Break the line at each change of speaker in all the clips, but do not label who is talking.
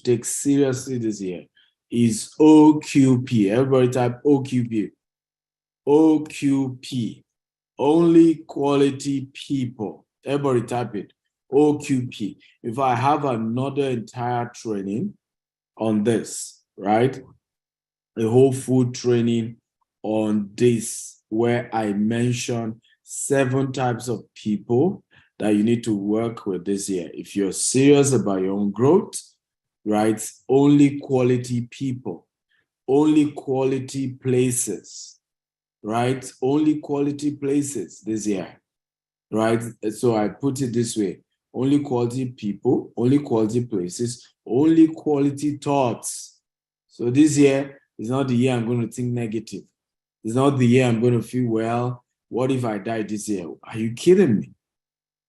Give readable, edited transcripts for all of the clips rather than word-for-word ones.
take seriously this year is OQP. Everybody type OQP. OQP. Only quality people. Everybody type it. OQP. If I have another entire training on this, right? A whole food training on this, where I mention 7 types of people that you need to work with this year. If you're serious about your own growth, right? Only quality people, only quality places, right? Only quality places this year, right? So I put it this way: only quality people, only quality places, only quality thoughts. So this year is not the year I'm going to think negative. It's not the year I'm going to feel, well, what if I die this year? Are you kidding me?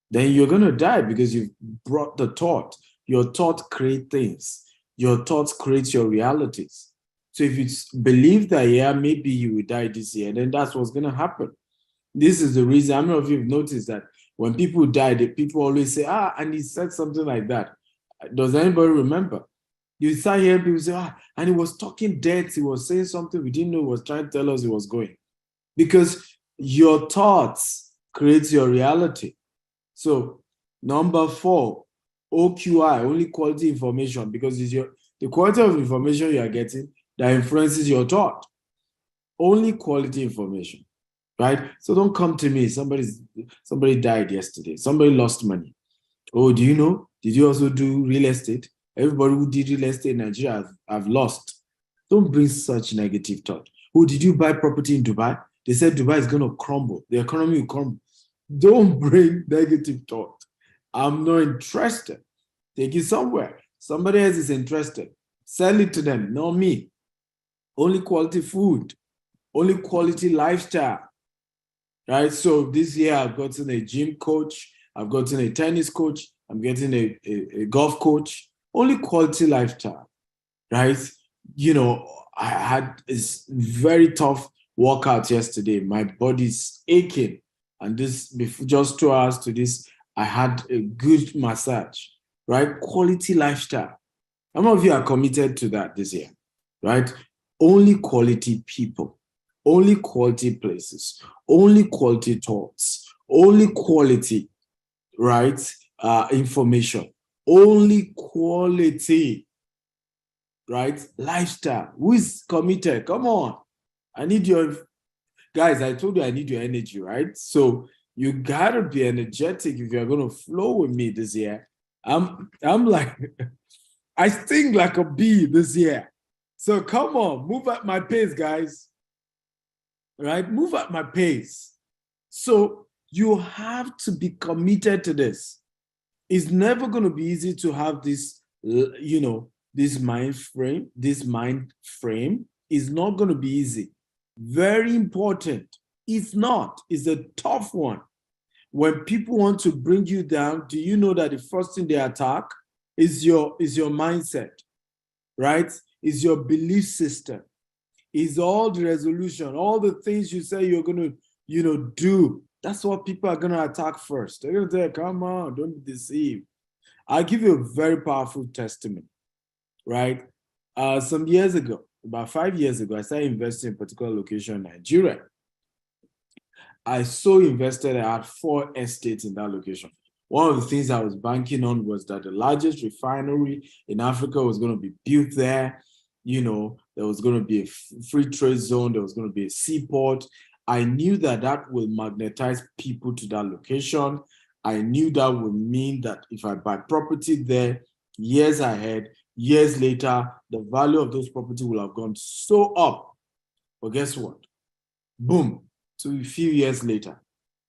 Then you're going to die because you've brought the thought. Your thought creates things. Your thoughts create your realities. So if you believe that, yeah, maybe you will die this year, then that's what's going to happen. This is the reason. How many of you have noticed that when people die, the people always say, and he said something like that. Does anybody remember? You start hearing people say, and he was talking dead. He was saying something we didn't know, he was trying to tell us he was going. Because your thoughts create your reality. So number 4, OQI, only quality information, because it's the quality of information you are getting that influences your thought. Only quality information, right? So don't come to me. Somebody died yesterday. Somebody lost money. Oh, do you know? Did you also do real estate? Everybody who did real estate in Nigeria have lost. Don't bring such negative thought. Oh, did you buy property in Dubai? They said Dubai is going to crumble. The economy will crumble. Don't bring negative thought. I'm not interested. Take it somewhere. Somebody else is interested. Sell it to them, not me. Only quality food. Only quality lifestyle. Right? So this year I've gotten a gym coach. I've gotten a tennis coach. I'm getting a golf coach. Only quality lifestyle. Right? You know, I had this very tough workout yesterday. My body's aching. And this, before just 2 hours to this, I had a good massage, right? Quality lifestyle. How many of you are committed to that this year, right? Only quality people, only quality places, only quality thoughts, only quality, right? Information, only quality, right? Lifestyle. Who is committed? Come on. I need your guys. I told you I need your energy, right? So you gotta be energetic if you're gonna flow with me this year. I'm like, I sting like a bee this year. So come on, move at my pace, guys. Right? Move at my pace. So you have to be committed to this. It's never going to be easy to have this, this mind frame. This mind frame is not going to be easy. Very important. If not, it's a tough one. When people want to bring you down, do you know that the first thing they attack is your mindset, right? Is your belief system. Is all the resolution, all the things you say you're going to, do. That's what people are going to attack first. They're going to say, come on, don't be deceived. I'll give you a very powerful testimony, right? Some years ago, about 5 years ago, I started investing in a particular location in Nigeria. I so invested, I had 4 estates in that location. One of the things I was banking on was that the largest refinery in Africa was going to be built there. There was going to be a free trade zone. There was going to be a seaport. I knew that will magnetize people to that location. I knew that would mean that if I buy property there, years ahead, years later, the value of those property will have gone so up. But guess what? Boom. So a few years later,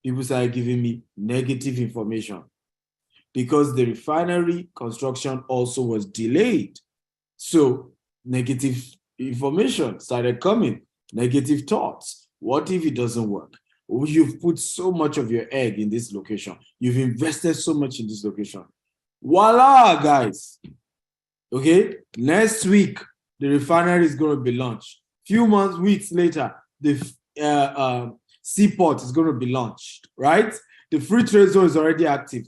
people started giving me negative information because the refinery construction also was delayed. So negative information started coming, negative thoughts. What if it doesn't work? You've put so much of your egg in this location. You've invested so much in this location. Voila, guys. Okay, next week, the refinery is going to be launched. Few weeks later, the seaport is going to be launched, right? The free trade zone is already active.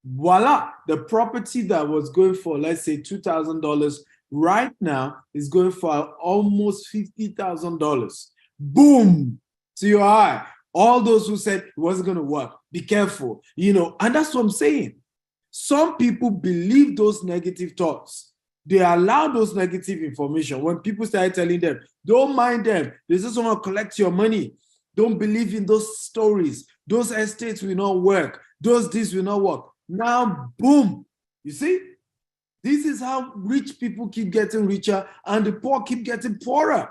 Voila, the property that was going for, let's say, $2,000 right now is going for almost $50,000. Boom to your eye. All those who said it wasn't going to work, be careful, and that's what I'm saying. Some people believe those negative thoughts. They allow those negative information. When people start telling them, don't mind them, they just want to collect your money. Don't believe in those stories. Those estates will not work. Those this will not work. Now, boom. You see? This is how rich people keep getting richer and the poor keep getting poorer.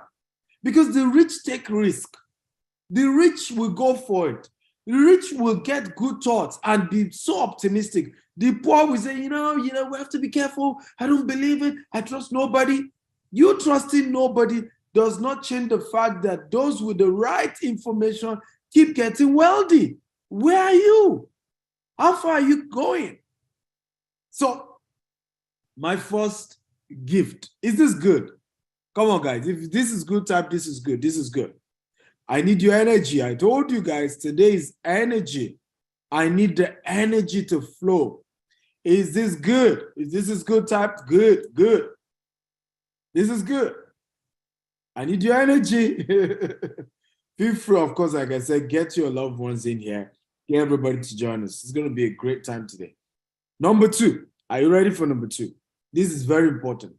Because the rich take risk. The rich will go for it. The rich will get good thoughts and be so optimistic. The poor will say, we have to be careful. I don't believe it. I trust nobody. You trusting nobody does not change the fact that those with the right information keep getting wealthy. Where are you? How far are you going? So, my first gift, is this good? Come on, guys. If this is good, type this is good. This is good. I need your energy. I told you guys, today is energy. I need the energy to flow. Is this good? If this is good, type good, good. This is good. I need your energy. Feel free, of course, like I said, get your loved ones in here. Get everybody to join us. It's going to be a great time today. Number 2. Are you ready for number 2? This is very important.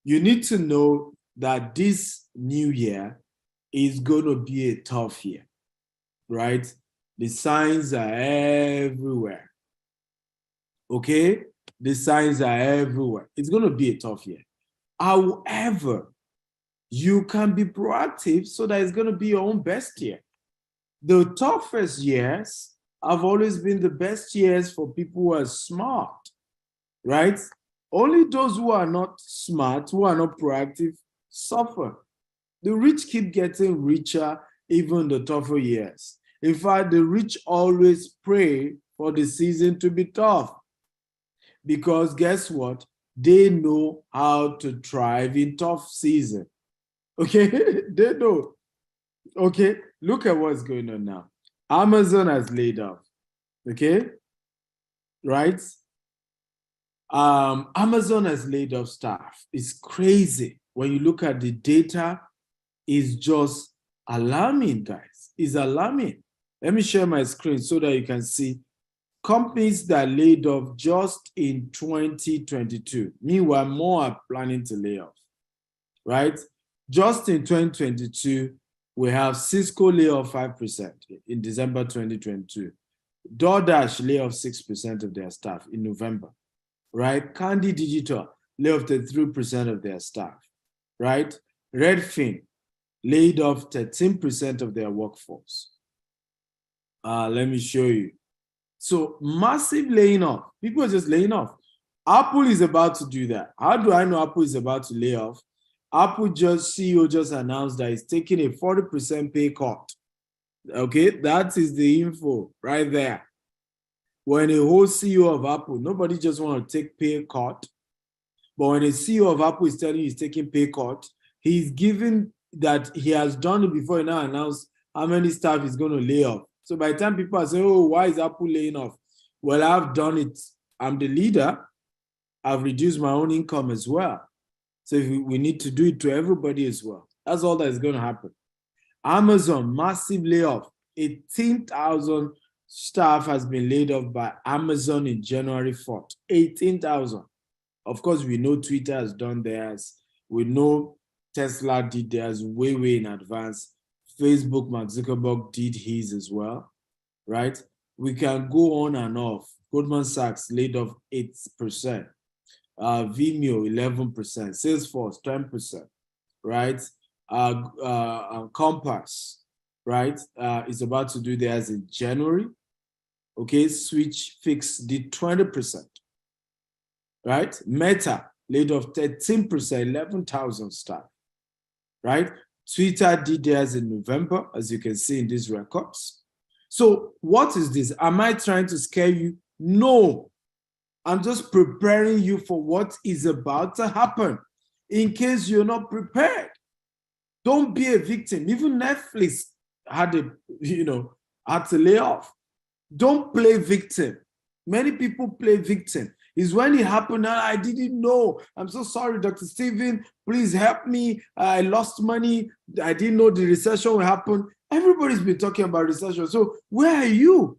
You need to know that this new year is going to be a tough year, right? The signs are everywhere. Okay? The signs are everywhere. It's going to be a tough year. However, you can be proactive so that it's going to be your own best year. The toughest years have always been the best years for people who are smart, right? Only those who are not smart, who are not proactive, suffer. The rich keep getting richer even the tougher years. In fact, the rich always pray for the season to be tough. Because guess what? They know how to thrive in tough season. Okay, they know. Okay, look at what's going on now. Amazon has laid off. Okay, right? Amazon has laid off staff. It's crazy. When you look at the data, it's just alarming, guys. It's alarming. Let me share my screen so that you can see companies that laid off just in 2022. Meanwhile, more are planning to lay off, right? Just in 2022, we have Cisco lay off 5% in December 2022. DoorDash lay off 6% of their staff in November, right? Candy Digital lay off 3% of their staff, right? Redfin laid off 13% of their workforce. Let me show you. So massive laying off. People are just laying off. Apple is about to do that. How do I know Apple is about to lay off? Apple CEO just announced that he's taking a 40% pay cut. Okay, that is the info right there. When a whole CEO of Apple, nobody just want to take pay cut. But when a CEO of Apple is telling you he's taking pay cut, he's given that he has done it before he now announced how many staff he's going to lay off. So by the time people are saying, oh, why is Apple laying off? Well, I've done it. I'm the leader. I've reduced my own income as well. So we need to do it to everybody as well. That's all that is going to happen. Amazon, massive layoff. 18,000 staff has been laid off by Amazon in January 4th. 18,000. Of course, we know Twitter has done theirs. We know Tesla did theirs way in advance. Facebook, Mark Zuckerberg did his as well, right? We can go on and off. Goldman Sachs laid off 8%. Vimeo, 11%. Salesforce, 10%, right? Compass, right? Is about to do theirs in January. Okay, Switch Fix did 20%, right? Meta laid off 13%, 11,000 staff, right? Twitter did theirs in November, as you can see in these records. So what is this? Am I trying to scare you? No. I'm just preparing you for what is about to happen in case you're not prepared. Don't be a victim. Even Netflix had to lay off. Don't play victim. Many people play victim. It's when it happened, I didn't know. I'm so sorry, Dr. Stephen. Please help me. I lost money. I didn't know the recession will happen. Everybody's been talking about recession. So where are you?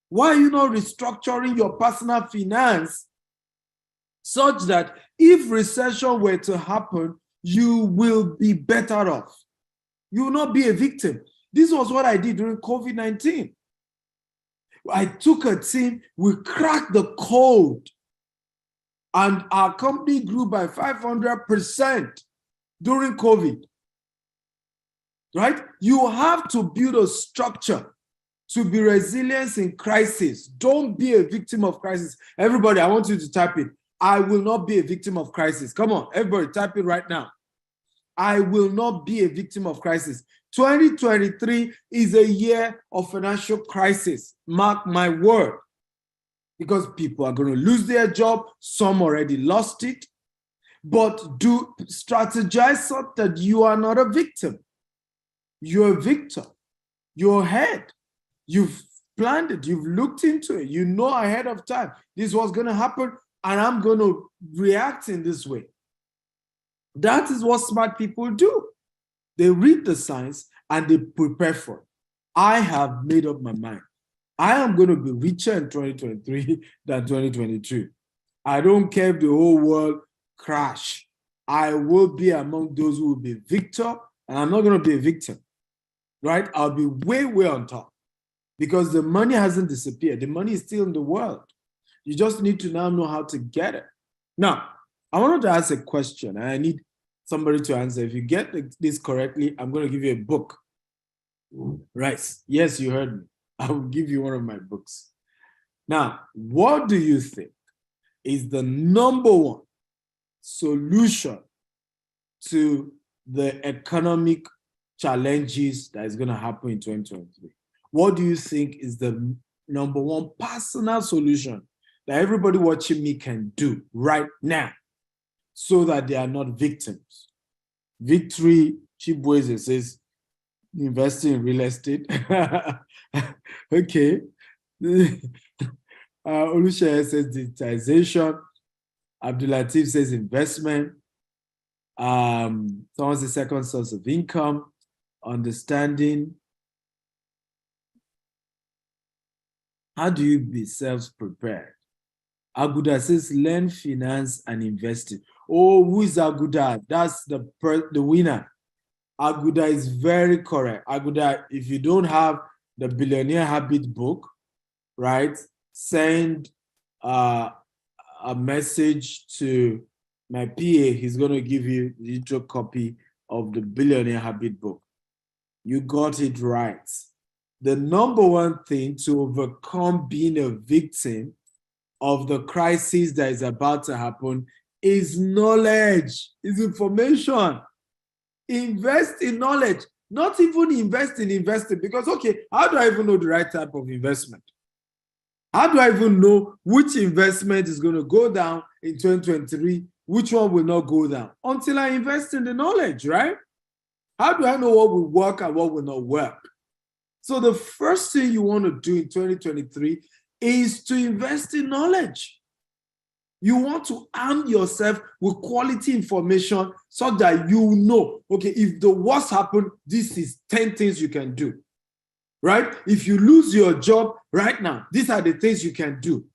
Why are you not restructuring your personal finance such that if recession were to happen, you will be better off? You will not be a victim. This was what I did during COVID-19. I took a team, we cracked the code, and our company grew by 500% during COVID. Right? You have to build a structure to be resilient in crisis. Don't be a victim of crisis. Everybody, I want you to type it. I will not be a victim of crisis. Come on, everybody, type it right now. I will not be a victim of crisis. 2023 is a year of financial crisis. Mark my word. Because people are going to lose their job. Some already lost it. But do strategize so that you are not a victim. You're a victor. You're ahead. You've planned it. You've looked into it. You know ahead of time. This is what's going to happen, and I'm going to react in this way. That is what smart people do. They read the signs and they prepare for it. I have made up my mind. I am going to be richer in 2023 than 2022. I don't care if the whole world crash. I will be among those who will be victor, and I'm not going to be a victim. Right? I'll be way, way on top because the money hasn't disappeared. The money is still in the world. You just need to now know how to get it. Now, I wanted to ask a question, and I need somebody to answer. If you get this correctly, I'm going to give you a book. Right? Yes, you heard me. I will give you one of my books. Now, what do you think is the number one solution to the economic challenges that is going to happen in 2023? What do you think is the number one personal solution that everybody watching me can do right now so that they are not victims? Victory Chibweze says, investing in real estate. Okay. Olushaya says digitization. Abdulatif says investment. Someone says second source of income. Understanding. How do you be self-prepared? Aguda says learn finance and investing. Oh, who is Aguda? That's the winner. Aguda is very correct. Aguda, if you don't have the Billionaire Habit book, right, send a message to my PA. He's going to give you the digital copy of the Billionaire Habit book. You got it right. The number one thing to overcome being a victim of the crisis that is about to happen is knowledge, is information. Invest in knowledge, not even invest in investing, because, okay, how do I even know the right type of investment? How do I even know which investment is going to go down in 2023, which one will not go down? Until I invest in the knowledge, right? How do I know what will work and what will not work? So the first thing you want to do in 2023 is to invest in knowledge. You want to arm yourself with quality information so that you know, okay, if the worst happens, this is 10 things you can do, right? If you lose your job right now, these are the things you can do,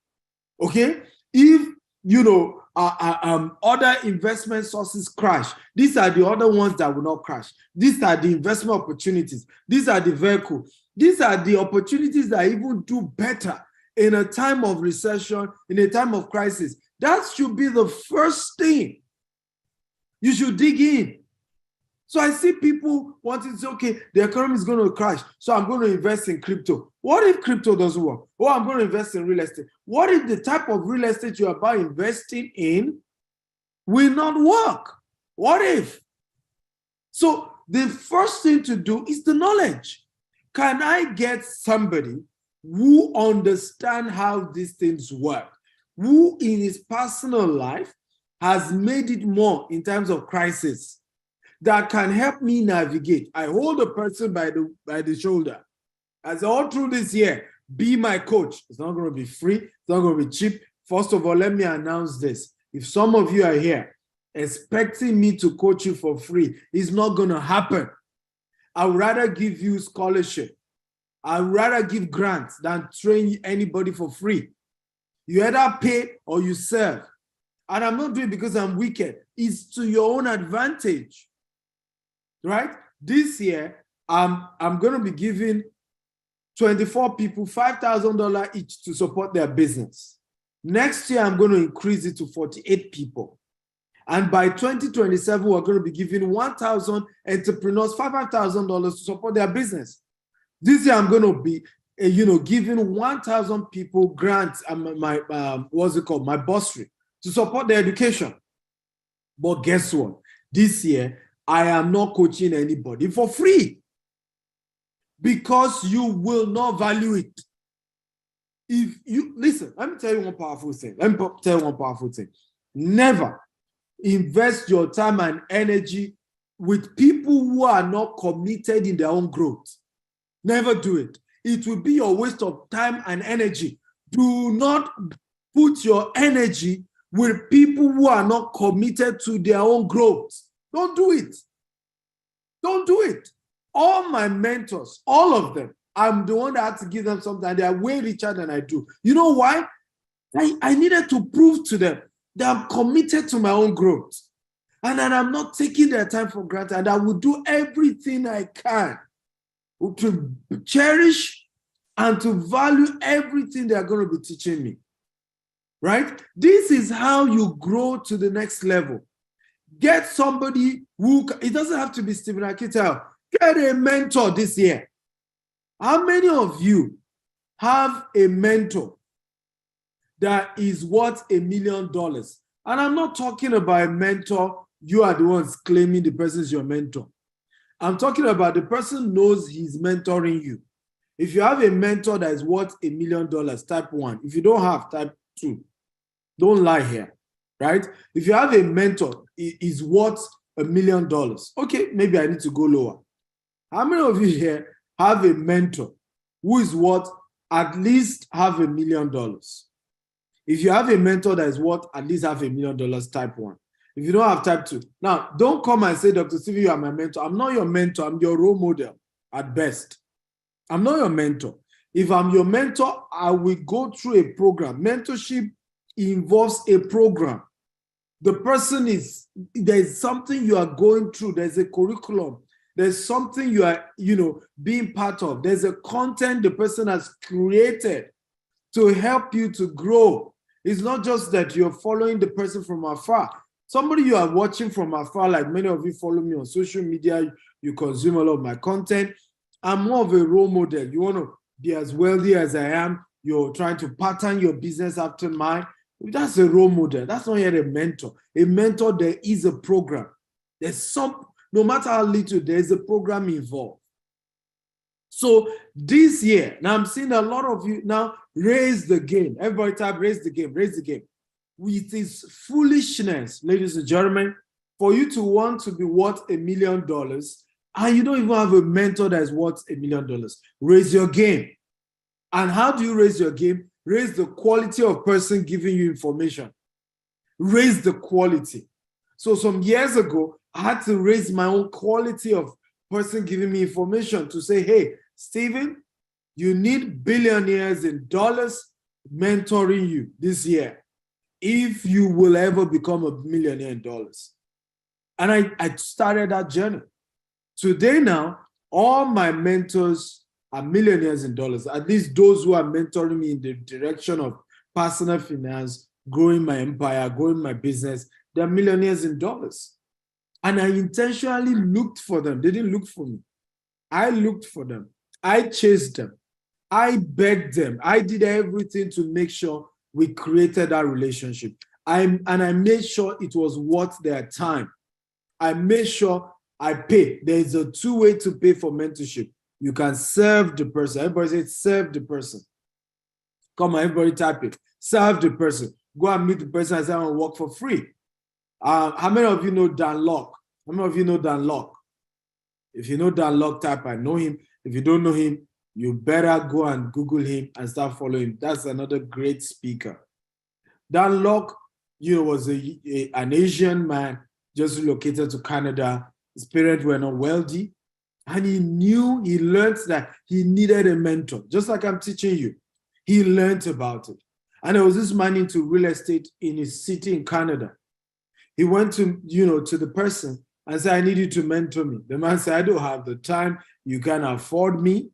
okay? If, you know, other investment sources crash, these are the other ones that will not crash. These are the investment opportunities. These are the vehicles. These are the opportunities that even do better in a time of recession, in a time of crisis. That should be the first thing you should dig in. So I see people wanting to say, okay, the economy is going to crash, so I'm going to invest in crypto. What if crypto doesn't work? Oh, I'm going to invest in real estate. What if the type of real estate you're about investing in will not work? What if? So the first thing to do is the knowledge. Can I get somebody who understands how these things work, who in his personal life has made it more in terms of crisis, that can help me navigate? I hold a person by the shoulder. As all through this year, Be my coach. It's not going to be free. It's not going to be cheap. First of all, let me announce this. If some of you are here expecting me to coach you for free, it's not going to happen. I would rather give you scholarship. I would rather give grants than train anybody for free. You either pay or you serve. And I'm not doing it because I'm wicked. It's to your own advantage, right? This year, I'm going to be giving 24 people $5,000 each to support their business. Next year, I'm going to increase it to 48 people. And by 2027, we're going to be giving 1,000 entrepreneurs $5,000 to support their business. This year, I'm going to be, giving 1,000 people grants and my my bursary to support their education. But guess what? This year, I am not coaching anybody for free because you will not value it. If you listen, let me tell you one powerful thing. Never invest your time and energy with people who are not committed in their own growth. Never do it. It will be a waste of time and energy. Do not put your energy with people who are not committed to their own growth. Don't do it. Don't do it. All my mentors, all of them, I'm the one that had to give them something, and they are way richer than I do. You know why? I needed to prove to them that I'm committed to my own growth and that I'm not taking their time for granted, and I will do everything I can to cherish and to value everything they're going to be teaching me, right? This is how you grow to the next level. Get somebody who, it doesn't have to be Stephen Akita, get a mentor this year. How many of you have a mentor that is worth $1 million? And I'm not talking about a mentor, you are the ones claiming the person is your mentor. I'm talking about the person knows he's mentoring you. If you have a mentor that is worth $1 million, type 1. If you don't have, type 2. Don't lie here, right? If you have a mentor, it is worth $1 million. Okay, maybe I need to go lower. How many of you here have a mentor who is worth at least $500,000? If you have a mentor that is worth at least $500,000, type 1. If you don't have, type 2. Now, don't come and say, Dr. Stevie, you are my mentor. I'm not your mentor. I'm your role model at best. I'm not your mentor. If I'm your mentor, I will go through a program. Mentorship involves a program. The person is, there's something you are going through. There's a curriculum. There's something you are, being part of. There's a content the person has created to help you to grow. It's not just that you're following the person from afar. Somebody you are watching from afar, like many of you follow me on social media, you consume a lot of my content. I'm more of a role model. You want to be as wealthy as I am. You're trying to pattern your business after mine. That's a role model. That's not yet a mentor. A mentor, there is a program. No matter how little, there's a program involved. So this year, now I'm seeing a lot of you now raise the game. Everybody type, raise the game, raise the game. It is foolishness, ladies and gentlemen, for you to want to be worth $1 million and you don't even have a mentor that is worth $1 million. Raise your game. And how do you raise your game? Raise the quality of person giving you information. Raise the quality. So some years ago, I had to raise my own quality of person giving me information to say, hey, Stephen, you need billionaires in dollars mentoring you this year if you will ever become a millionaire in dollars. And I started that journey. Today now, all my mentors are millionaires in dollars, at least those who are mentoring me in the direction of personal finance, growing my empire, growing my business, they're millionaires in dollars. And I intentionally looked for them. They didn't look for me. I looked for them. I chased them. I begged them. I did everything to make sure we created that relationship. I made sure it was worth their time. I made sure I pay. There's a two-way to pay for mentorship. You can serve the person. Everybody say, serve the person. Come on, everybody type it. Serve the person. Go and meet the person and say, I want to work for free. How many of you know Dan Lok? How many of you know Dan Lok? If you know Dan Lok, type I know him. If you don't know him, you better go and Google him and start following him. That's another great speaker. Dan Lok, was an Asian man just relocated to Canada. His parents were not wealthy. And he learned that he needed a mentor, just like I'm teaching you. He learned about it. And there was this man into real estate in his city in Canada. He went to the person and said, I need you to mentor me. The man said, I don't have the time. You can't afford me.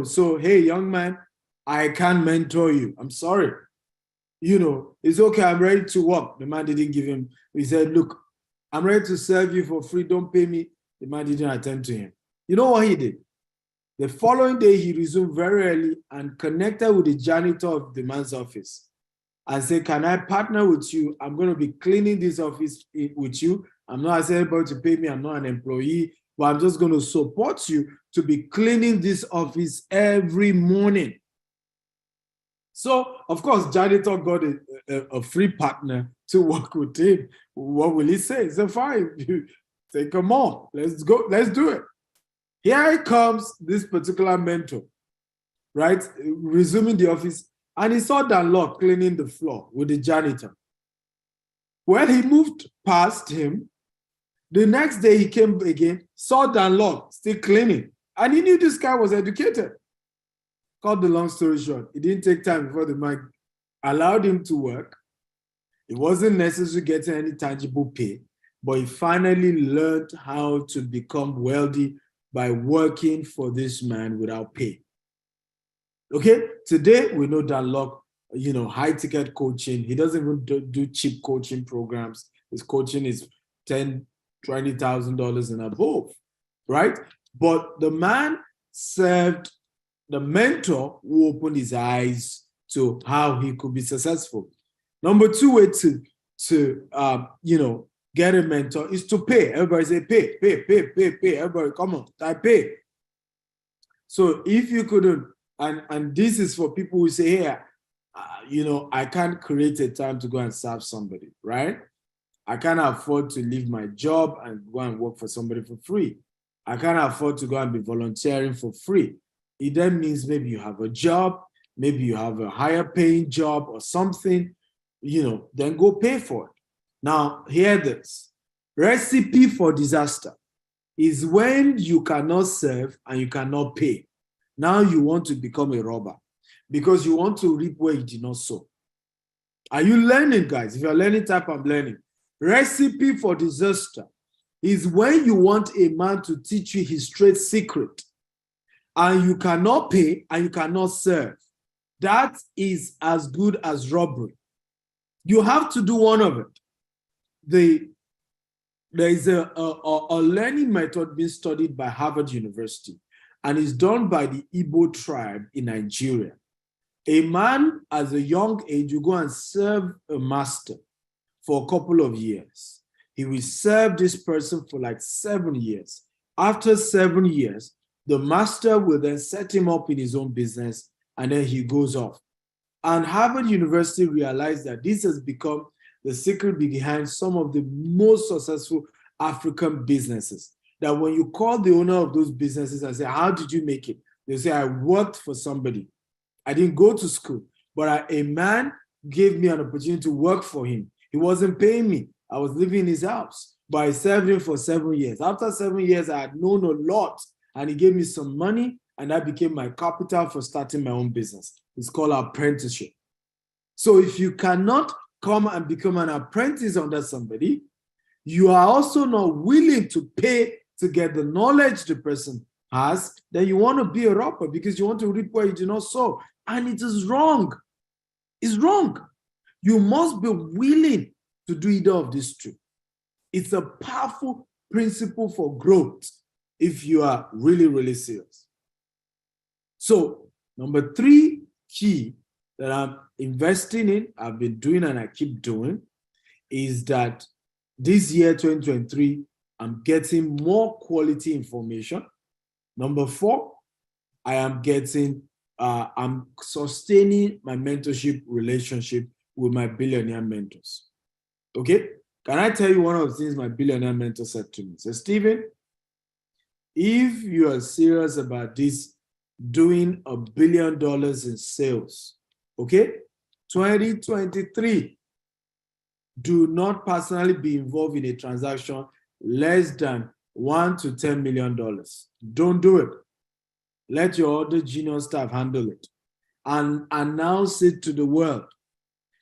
So, hey, young man, I can't mentor you. I'm sorry. It's okay. I'm ready to work. The man didn't give him. He said, look, I'm ready to serve you for free. Don't pay me. The man didn't attend to him. You know what he did? The following day, he resumed very early and connected with the janitor of the man's office and said, can I partner with you? I'm going to be cleaning this office with you. I'm not asking anybody to pay me. I'm not an employee, but I'm just going to support you to be cleaning this office every morning. So, of course, janitor got a free partner to work with him. What will he say? He said, fine. Say, come on, let's go. Let's do it. Here comes this particular mentor, right? Resuming the office. And he saw Dan Lok cleaning the floor with the janitor. Well, he moved past him. The next day he came again, saw Dan Lok still cleaning. And he knew this guy was educated. Cut the long story short, it didn't take time before the man allowed him to work. It wasn't necessary getting any tangible pay, but he finally learned how to become wealthy by working for this man without pay. Okay, today we know Dan Lok, high-ticket coaching. He doesn't even do cheap coaching programs. His coaching is $10,000, $20,000 and above, right? But the man served the mentor who opened his eyes to how he could be successful. Number two way to get a mentor is to pay. Everybody say pay. Everybody, come on, type pay. So if you couldn't, and this is for people who say, hey, I can't create a time to go and serve somebody, right? I can't afford to leave my job and go and work for somebody for free. I can't afford to go and be volunteering for free. It then means maybe you have a job, maybe you have a higher paying job or something, then go pay for it. Now, hear this. Recipe for disaster is when you cannot serve and you cannot pay. Now you want to become a robber because you want to reap where you did not sow. Are you learning, guys? If you're learning, type I'm learning. Recipe for disaster is when you want a man to teach you his trade secret and you cannot pay and you cannot serve. That is as good as robbery. You have to do one of it. There is a learning method being studied by Harvard University, and it's done by the Igbo tribe in Nigeria. A man, at a young age, will go and serve a master for a couple of years. He will serve this person for like 7 years. After 7 years, the master will then set him up in his own business, and then he goes off. And Harvard University realized that this has become the secret behind some of the most successful African businesses. That when you call the owner of those businesses and say, how did you make it? They say, I worked for somebody. I didn't go to school, but a man gave me an opportunity to work for him. He wasn't paying me. I was living in his house, but I served him for 7 years. After 7 years, I had known a lot, and he gave me some money, and that became my capital for starting my own business. It's called apprenticeship. So if you cannot come and become an apprentice under somebody, you are also not willing to pay to get the knowledge the person has, then you want to be a robber because you want to reap where you do not sow. And it is wrong. It's wrong. You must be willing to do either of these two. It's a powerful principle for growth if you are really, really serious. So, number 3 key that I'm investing in, I've been doing and I keep doing, is that this year, 2023, I'm getting more quality information. Number 4, I'm sustaining my mentorship relationship with my billionaire mentors. Okay? Can I tell you one of the things my billionaire mentor said to me? He said, Stephen, if you are serious about this doing $1 billion in sales. Okay? 2023. Do not personally be involved in a transaction less than $1 to $10 million. Don't do it. Let your other junior staff handle it. And announce it to the world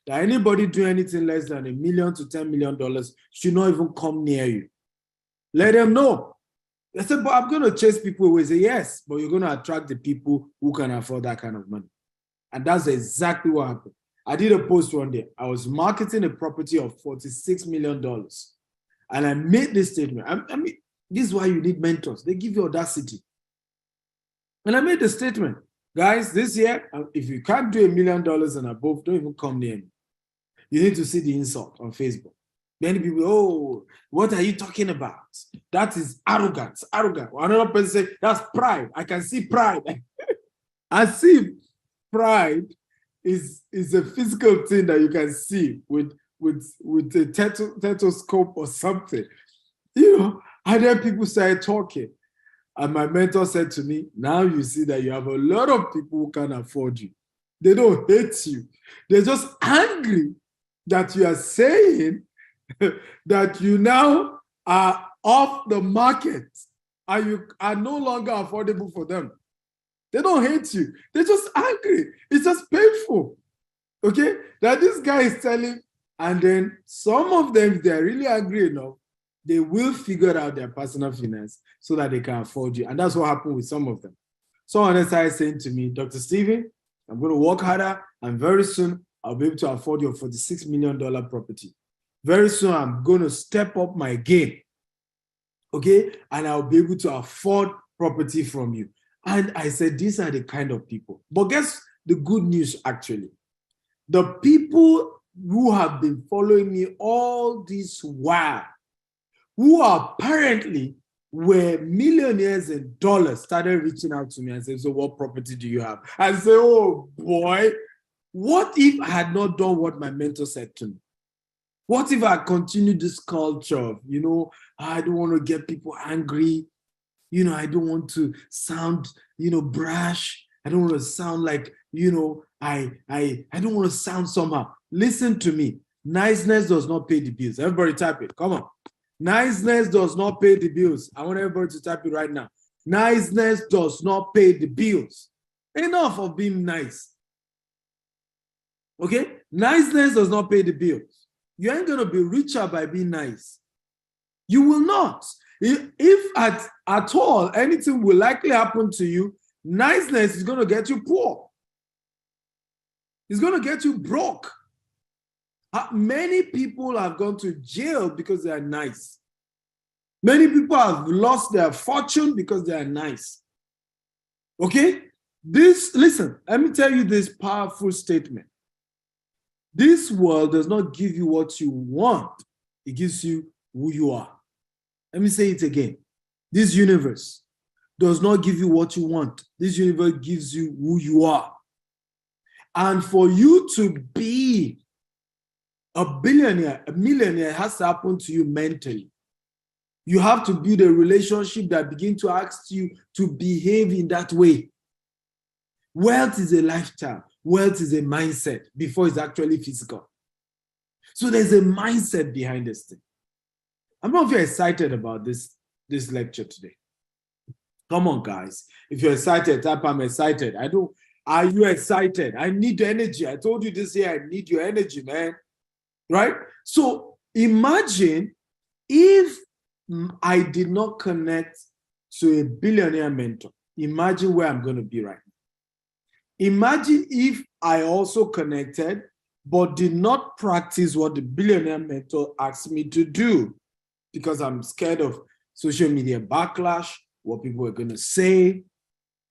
that anybody doing anything less than $1 million to $10 million should not even come near you. Let them know. They say, but I'm going to chase people away. Say, yes, but you're going to attract the people who can afford that kind of money. And that's exactly what happened. I did a post one day. I was marketing a property of $46 million. And I made this statement. I mean, this is why you need mentors. They give you audacity. And I made the statement, guys, this year, if you can't do $1 million and above, don't even come near me. You need to see the insult on Facebook. Many people, oh, what are you talking about? That is arrogance, arrogant. Another person say, that's pride. I can see pride. As if pride is a physical thing that you can see with a stethoscope or something. You know, and then people started talking. And my mentor said to me, now you see that you have a lot of people who can afford you. They don't hate you. They're just angry that you are saying that you now are off the market and you are no longer affordable for them. They don't hate you. They're just angry. It's just painful. Okay? That this guy is telling, and then some of them, if they're really angry enough, they will figure out their personal finance so that they can afford you. And that's what happened with some of them. Someone else started saying to me, Dr. Stephen, I'm going to work harder, and very soon I'll be able to afford your $46 million property. Very soon I'm going to step up my game. Okay? And I'll be able to afford property from you. And I said, these are the kind of people. But guess the good news, actually. The people who have been following me all this while, who apparently were millionaires in dollars, started reaching out to me and saying, so what property do you have? I say, oh boy, what if I had not done what my mentor said to me? What if I continued this culture of, you know, I don't want to get people angry. You know, I don't want to sound, you know, brash. I don't want to sound like, you know, I don't want to sound somehow. Listen to me. Niceness does not pay the bills. Everybody type it. Come on. Niceness does not pay the bills. I want everybody to type it right now. Niceness does not pay the bills. Enough of being nice. Okay? Niceness does not pay the bills. You ain't going to be richer by being nice. You will not. If at all anything will likely happen to you, niceness is going to get you poor. It's going to get you broke. Many people have gone to jail because they are nice. Many people have lost their fortune because they are nice. Okay? Listen, let me tell you this powerful statement. This world does not give you what you want. It gives you who you are. Let me say it again. This universe does not give you what you want. This universe gives you who you are. And for you to be a billionaire, a millionaire, has to happen to you mentally. You have to build a relationship that begins to ask you to behave in that way. Wealth is a lifestyle. Wealth is a mindset before it's actually physical. So there's a mindset behind this thing. I'm not very excited about this lecture today. Come on, guys. If you're excited, type I'm excited. Are you excited? I need energy. I told you this year, I need your energy, man. Right? So imagine if I did not connect to a billionaire mentor. Imagine where I'm going to be right now. Imagine if I also connected, but did not practice what the billionaire mentor asked me to do because I'm scared of social media backlash, what people are going to say,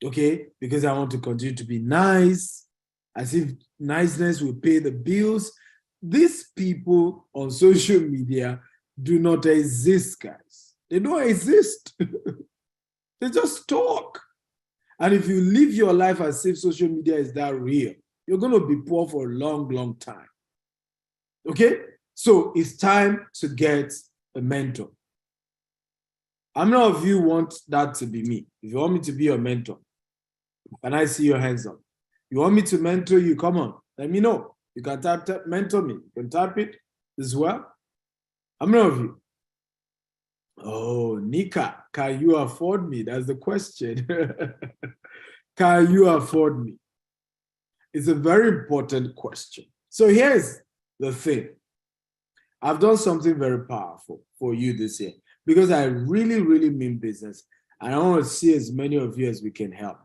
okay, because I want to continue to be nice, as if niceness will pay the bills. These people on social media do not exist, guys. They don't exist. They just talk. And if you live your life as if social media is that real, you're going to be poor for a long, long time. Okay? So it's time to get a mentor. How many of you want that to be me? If you want me to be your mentor, Can I see your hands up? You want me to mentor you? Come on, let me know. You can type mentor me. You can type it as well. How many of you? Oh, Nika, can you afford me? That's the question. Can you afford me? It's a very important question. So here's the thing. I've done something very powerful for you this year because I really, really mean business. And I want to see as many of you as we can help.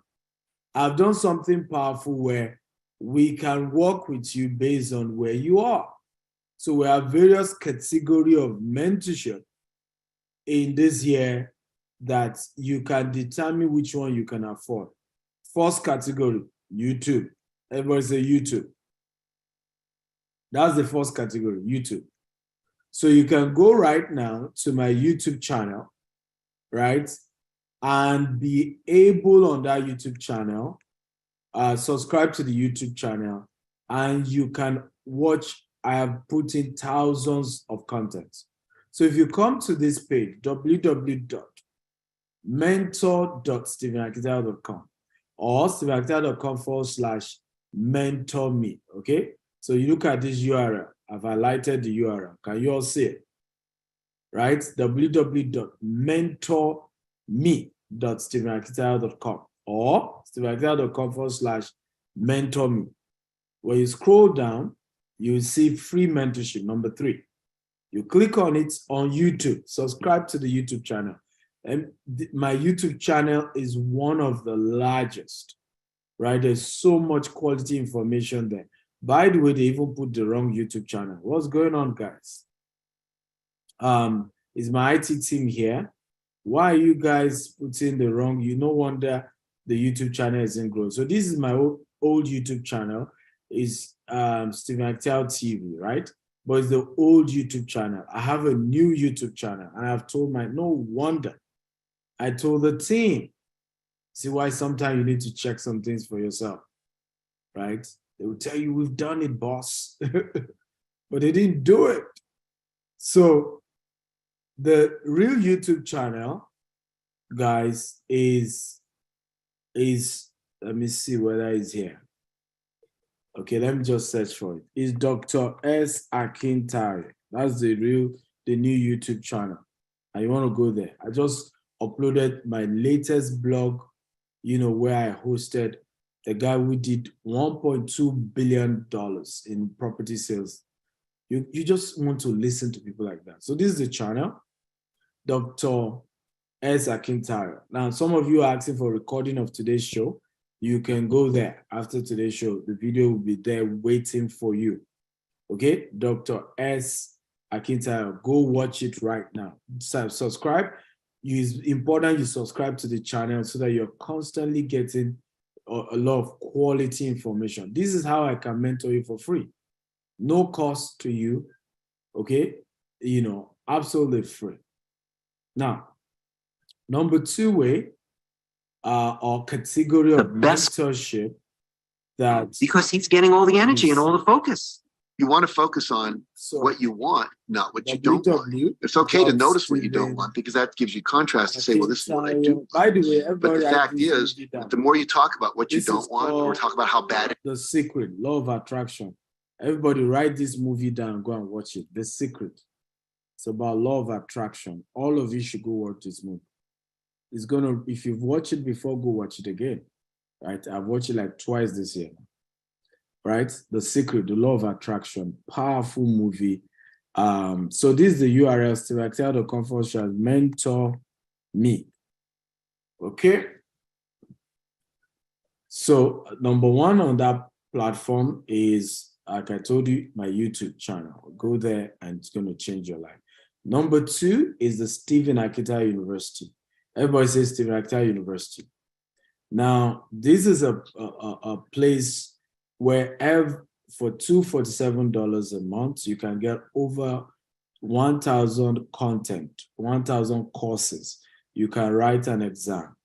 I've done something powerful where we can work with you based on where you are. So we have various categories of mentorship in this year that you can determine which one you can afford. First category, YouTube. Everybody say YouTube. That's the first category, YouTube. So you can go right now to my YouTube channel, right? And be able on that YouTube channel, subscribe to the YouTube channel, and you can watch. I have put in thousands of content. So if you come to this page, www.mentor.stephenakitayo.com or stephenakitayo.com/mentor me, okay? So you look at this URL. I've highlighted the URL. Can you all see it? Right? www.mentorme.stephenakitayo.com or stephenakitayo.com/mentor me. When you scroll down, you see free mentorship, number 3. You click on it on YouTube, subscribe to the YouTube channel. And my YouTube channel is one of the largest, right? There's so much quality information there. By the way, they even put the wrong YouTube channel. What's going on, guys? Is my IT team here? Why are you guys putting the wrong? No wonder the YouTube channel isn't growing. So this is my old YouTube channel. Is Stephen Akitayo TV, right? But it's the old YouTube channel. I have a new YouTube channel, and I've told no wonder. I told the team. See why sometimes you need to check some things for yourself, right? They will tell you, we've done it, boss. But they didn't do it. So the real YouTube channel, guys, is let me see whether it's here. Okay, let me just search for it. It's Dr. S. Akintayo. That's the new YouTube channel. And you want to go there. I just uploaded my latest blog, where I hosted a guy who did $1.2 billion in property sales. You just want to listen to people like that. So this is the channel, Dr. S. Akintayo. Now, some of you are asking for a recording of today's show. You can go there after today's show. The video will be there waiting for you. Okay, Dr. S. Akintayo, go watch it right now. Subscribe. It's important you subscribe to the channel so that you're constantly getting a lot of quality information. This is how I can mentor you for free. No cost to you, okay? Absolutely free. Now, number 2 way or category of mentorship that...
Because he's getting all the energy and all the focus.
You want to focus on what you want, not what you don't want. It's okay to notice what you don't want because that gives you contrast to say, well, this is what I do.
By the way,
but the fact is, the more you talk about what you don't want or talk about how bad it is.
The Secret, Law of Attraction. Everybody write this movie down, go and watch it. The Secret. It's about law of attraction. All of you should go watch this movie. It's gonna, if you've watched it before, go watch it again. Right? I've watched it like twice this year. Right? The Secret, the Law of Attraction, powerful movie. So this is the URL, stephenakitayo.com/mentor me. Okay. So number 1 on that platform is, like I told you, my YouTube channel. Go there and it's going to change your life. Number 2 is the Stephen Akitayo University. Everybody says Stephen Akitayo University. Now, this is a place where for $247 a month, you can get over 1,000 content, 1,000 courses. You can write an exam.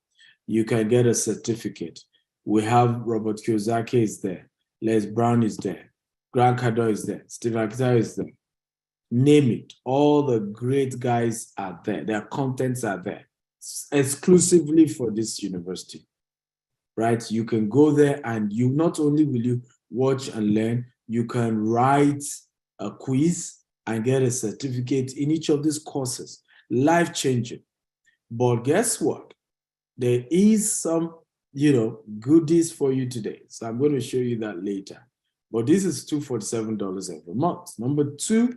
You can get a certificate. We have Robert Kiyosaki is there. Les Brown is there. Grant Cardone is there. Stephen Akitayo is there. Name it. All the great guys are there. Their contents are there exclusively for this university. right? You can go there and you not only will you watch and learn, you can write a quiz and get a certificate in each of these courses. Life-changing. But guess what? There is some, goodies for you today. So I'm going to show you that later. But this is $247 every month. Number three,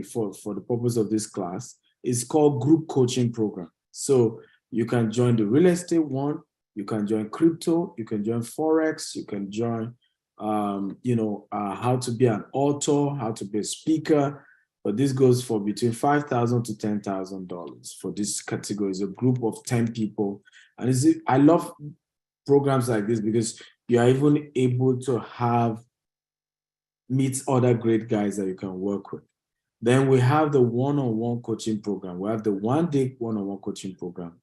for the purpose of this class, is called group coaching program. So you can join the real estate one, you can join crypto, you can join Forex, you can join, how to be an author, how to be a speaker. But this goes for between $5,000 to $10,000 for this category. It's a group of 10 people. And I love programs like this because you are even able to meet other great guys that you can work with. Then we have the one-on-one coaching program. We have the one-day one-on-one coaching program.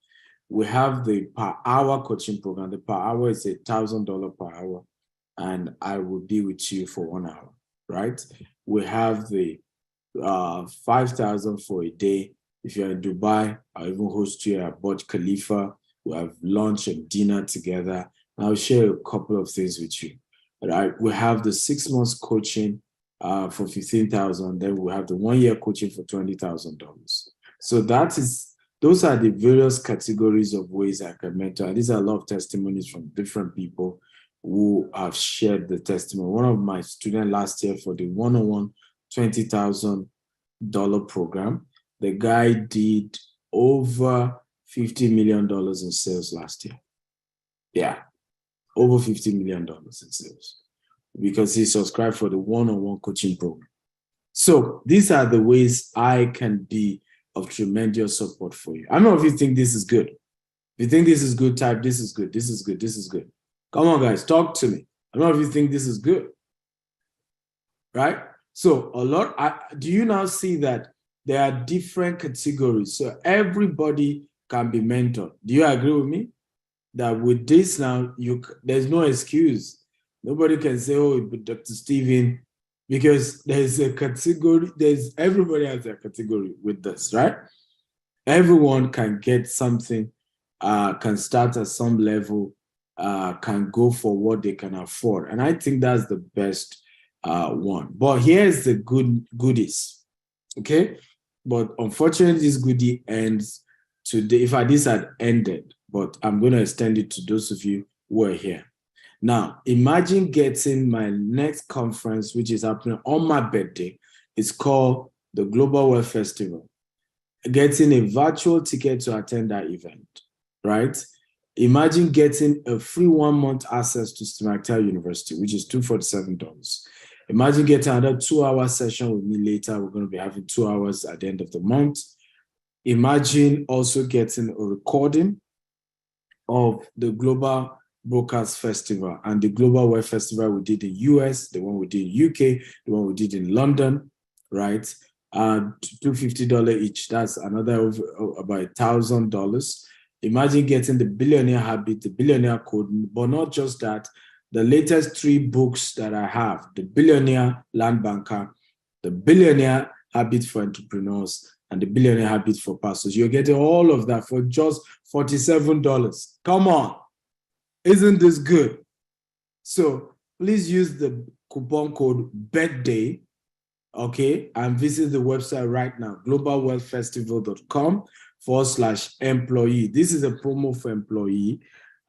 We have the per-hour coaching program. The per hour is $1,000 per hour, and I will be with you for 1 hour, right? We have the 5,000 for a day. If you're in Dubai, I'll even host you at Burj Khalifa. We'll have lunch and dinner together. I'll share a couple of things with you. Right? We have the 6 months coaching for $15,000. Then we have the 1 year coaching for $20,000. So those are the various categories of ways I can mentor. And these are a lot of testimonies from different people who have shared the testimony. One of my students last year for the one-on-one $20,000 program, the guy did over $50 million in sales last year. Yeah, over $50 million in sales because he subscribed for the one-on-one coaching program. So these are the ways I can be of tremendous support for you. I don't know if you think this is good. If you think this is good, type this is good, this is good, this is good. Come on, guys, talk to me. I don't know if you think this is good. Right? So do you now see that there are different categories? So everybody can be mentored. Do you agree with me? That with this now, there's no excuse. Nobody can say, oh, but Dr. Stephen, because there's a category, everybody has a category with this, right? Everyone can get something, can start at some level, can go for what they can afford. And I think that's the best one. But here's the goodies, okay? But unfortunately, this goodie ends today. This had ended, but I'm going to extend it to those of you who are here. Now, imagine getting my next conference, which is happening on my birthday. It's called the Global Wealth Festival. Getting a virtual ticket to attend that event, right? Imagine getting a free 1 month access to STEMACTEL University, which is $247. Imagine getting another 2-hour session with me later. We're going to be having 2 hours at the end of the month. Imagine also getting a recording of the Global Brokers Festival and the Global Wealth Festival we did in US, the one we did in UK, the one we did in London, right? $250 each. That's another about $1,000. Imagine getting the Billionaire Habit, the Billionaire Code, but not just that. The latest 3 books that I have, the Billionaire Land Banker, the Billionaire Habit for Entrepreneurs, and the Billionaire Habit for Pastors. You're getting all of that for just $47. Come on. Isn't this good? So please use the coupon code BIRTHDAY, okay, and visit the website right now, globalwealthfestival.com/employee. This is a promo for employee,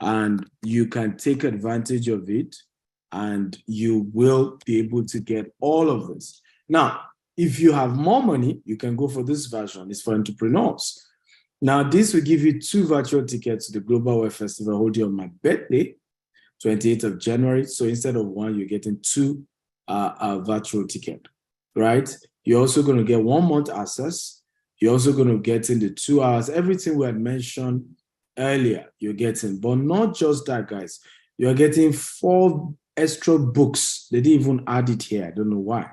and you can take advantage of it, and you will be able to get all of this. Now, if you have more money, you can go for this version. It's for entrepreneurs. Now, this will give you 2 virtual tickets to the Global Wealth Festival holding on my birthday, 28th of January. So instead of 1, you're getting 2 virtual tickets, right? You're also going to get 1 month access. You're also going to get in the 2 hours. Everything we had mentioned earlier, you're getting. But not just that, guys. You're getting 4 extra books. They didn't even add it here. I don't know why.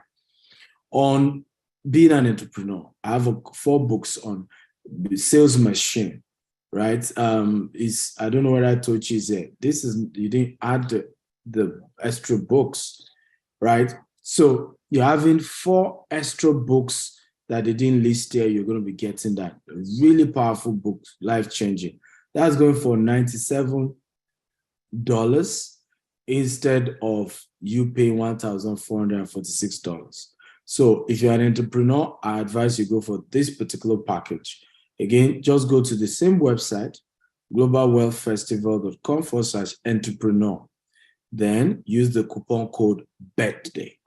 On being an entrepreneur, I have 4 books on the sales machine, right? I don't know what I told you there. This is, you didn't add the extra books, right? So you're having 4 extra books that they didn't list here. You're going to be getting that. A really powerful book, life-changing. That's going for $97 instead of you paying $1,446. So if you're an entrepreneur, I advise you go for this particular package. Again, just go to the same website, globalwealthfestival.com/entrepreneur. Then use the coupon code BIRTHDAY,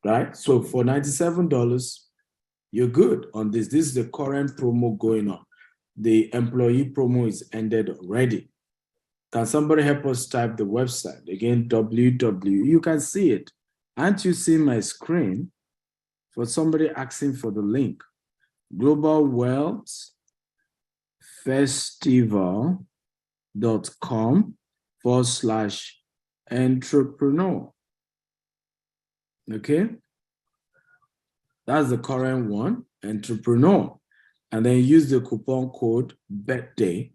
right? So for $97, you're good on this. This is the current promo going on. The employee promo is ended already. Can somebody help us type the website? Again, www. You can see it. Aren't you seeing my screen? For somebody asking for the link. globalwealthfestival.com/entrepreneur. Okay? That's the current one, entrepreneur. And then use the coupon code BIRTHDAY,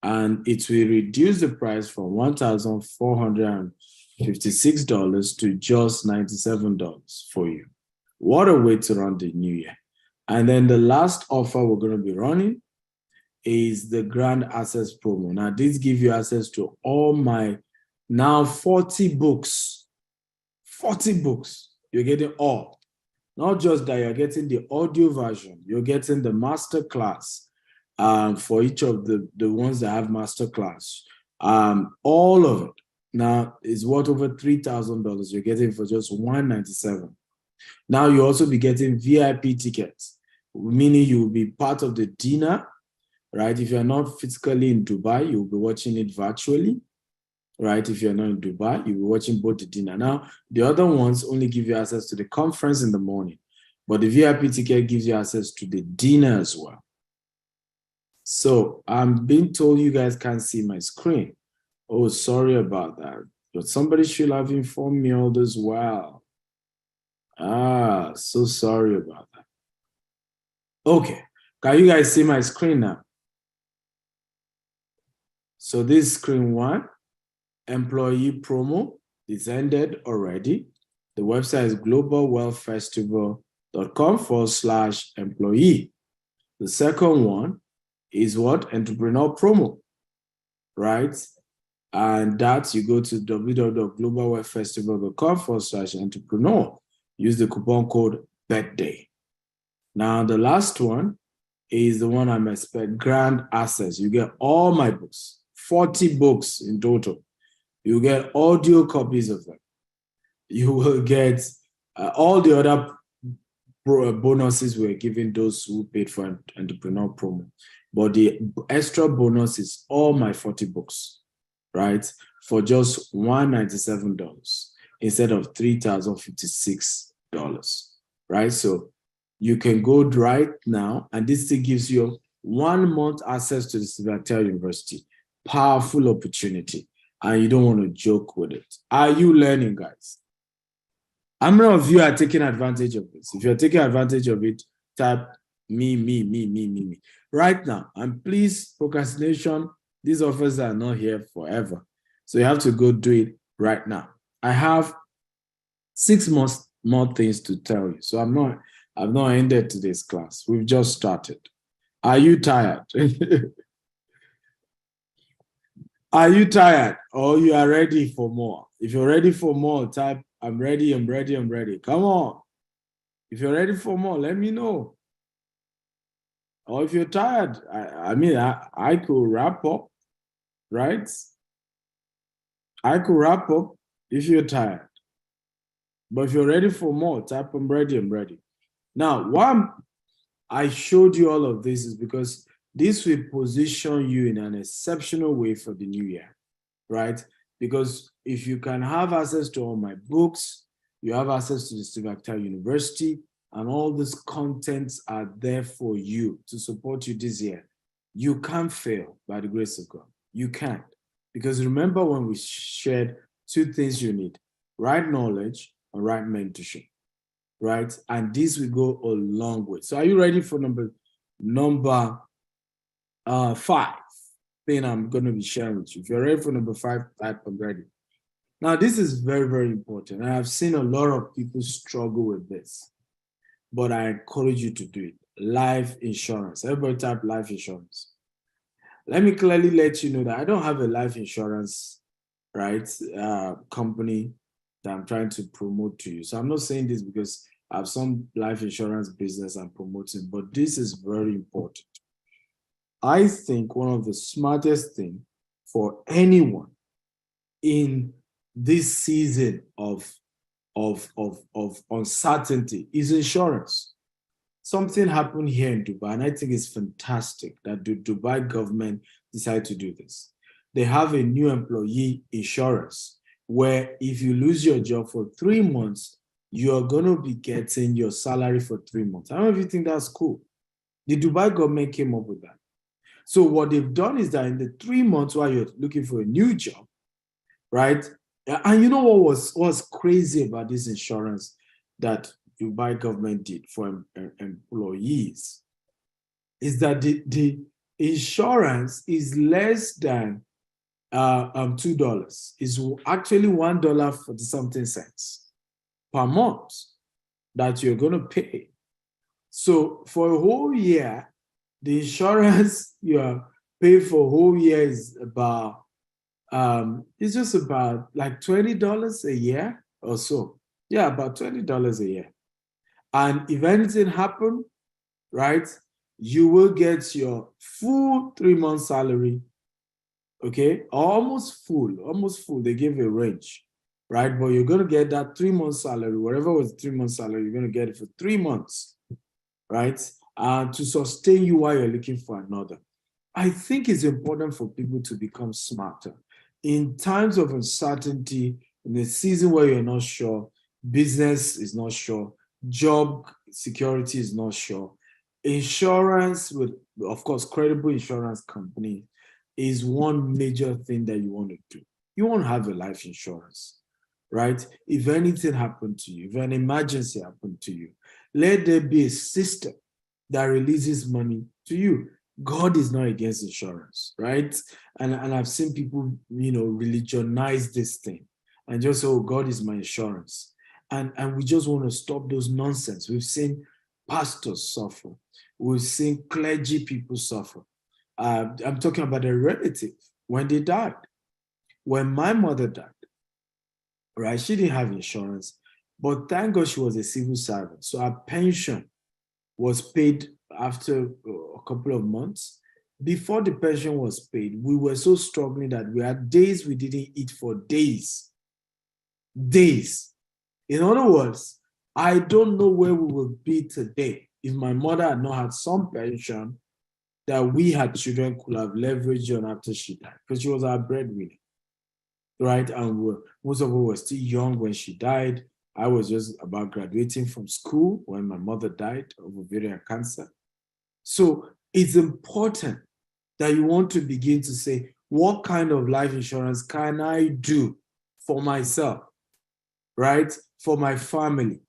and it will reduce the price from $1,456 to just $97 for you. What a way to run the new year. And then the last offer we're going to be running is the Grand Access promo. Now, this gives you access to all my now 40 books. 40 books. You're getting all. Not just that, you're getting the audio version. You're getting the master class for each of the ones that have master class. All of it now is worth over $3,000. You're getting for just $197. Now you also be getting VIP tickets, meaning you will be part of the dinner, right? If you're not physically in Dubai, you'll be watching it virtually, right? If you're not in Dubai, you'll be watching both the dinner. Now, the other ones only give you access to the conference in the morning, but the VIP ticket gives you access to the dinner as well. So I'm being told you guys can't see my screen. Oh, sorry about that. But somebody should have informed me all this well. So sorry about that. Okay, can you guys see my screen now? So this is screen one, employee promo is ended already. The website is globalwealthfestival.com/employee. The second one is what? Entrepreneur promo, right? And that you go to www.globalwealthfestival.com/entrepreneur. Use the coupon code BIRTHDAY. Now, the last one is the one I'm expecting, Grand Access. You get all my books, 40 books in total. You get audio copies of them. You will get all the other bonuses we're giving those who paid for entrepreneur promo. But the extra bonus is all my 40 books, right? For just $197 instead of $3,056, right? So you can go right now, and this thing gives you 1 month access to the Silvertel University. Powerful opportunity, and you don't want to joke with it. Are you learning, guys? How many of you are taking advantage of this? If you're taking advantage of it, type me. Right now, and please, procrastination, these offers are not here forever. So you have to go do it right now. I have 6 more things to tell you. So I've not ended today's class. We've just started. Are you tired? Are you tired, or you are ready for more? If you're ready for more, type I'm ready. Come on. If you're ready for more, let me know. Or if you're tired, I could wrap up, right? I could wrap up if you're tired. But if you're ready for more, type I'm ready. Now, why I showed you all of this is because this will position you in an exceptional way for the new year, right? Because if you can have access to all my books, you have access to the Silvertel University, and all these contents are there for you to support you this year. You can't fail by the grace of God. You can't. Because remember when we shared 2 things you need, right knowledge and right mentorship, right? And this will go a long way. So are you ready for number 5 thing I'm going to be sharing with you? If you're ready for number 5, type I'm ready. Now, this is very, very important. I have seen a lot of people struggle with this, but I encourage you to do it. Life insurance. Everybody type life insurance. Let me clearly let you know that I don't have a life insurance right, company that I'm trying to promote to you. So I'm not saying this because I have some life insurance business I'm promoting, but this is very important. I think one of the smartest things for anyone in this season of uncertainty is insurance. Something happened here in Dubai, and I think it's fantastic that the Dubai government decided to do this. They have a new employee insurance where if you lose your job for 3 months, you're going to be getting your salary for 3 months. I don't know if you think that's cool. The Dubai government came up with that. So what they've done is that in the 3 months while you're looking for a new job, right? And you know what was crazy about this insurance that Dubai government did for employees is that the insurance is less than $2. It's actually $1.40-something per month that you're going to pay. So for a whole year, the insurance you are paying for a whole year is about it's just about like $20 a year or so. Yeah, about $20 a year. And if anything happens, right, you will get your full 3 months salary, okay? Almost full. They give a range, right? But you're going to get that 3 months salary, whatever was 3 months salary, you're going to get it for 3 months, right? To sustain you while you're looking for another. I think it's important for people to become smarter. In times of uncertainty, in a season where you're not sure, business is not sure, job security is not sure, insurance with, of course, credible insurance company is one major thing that you want to do. You want to have a life insurance, right? If anything happened to you, if an emergency happened to you, let there be a system that releases money to you. God is not against insurance, right? And I've seen people, religionize this thing and just say, oh, God is my insurance. And we just want to stop those nonsense. We've seen pastors suffer. We've seen clergy people suffer. I'm talking about a relative when they died. When my mother died, right, she didn't have insurance, but thank God she was a civil servant. So her pension was paid after a couple of months. Before the pension was paid, we were so struggling that we had days we didn't eat for days. Days. In other words, I don't know where we would be today if my mother had not had some pension that we had children could have leveraged on after she died, because she was our breadwinner, right? And most of us were still young when she died. I was just about graduating from school when my mother died of ovarian cancer. So it's important that you want to begin to say, what kind of life insurance can I do for myself, right? For my family.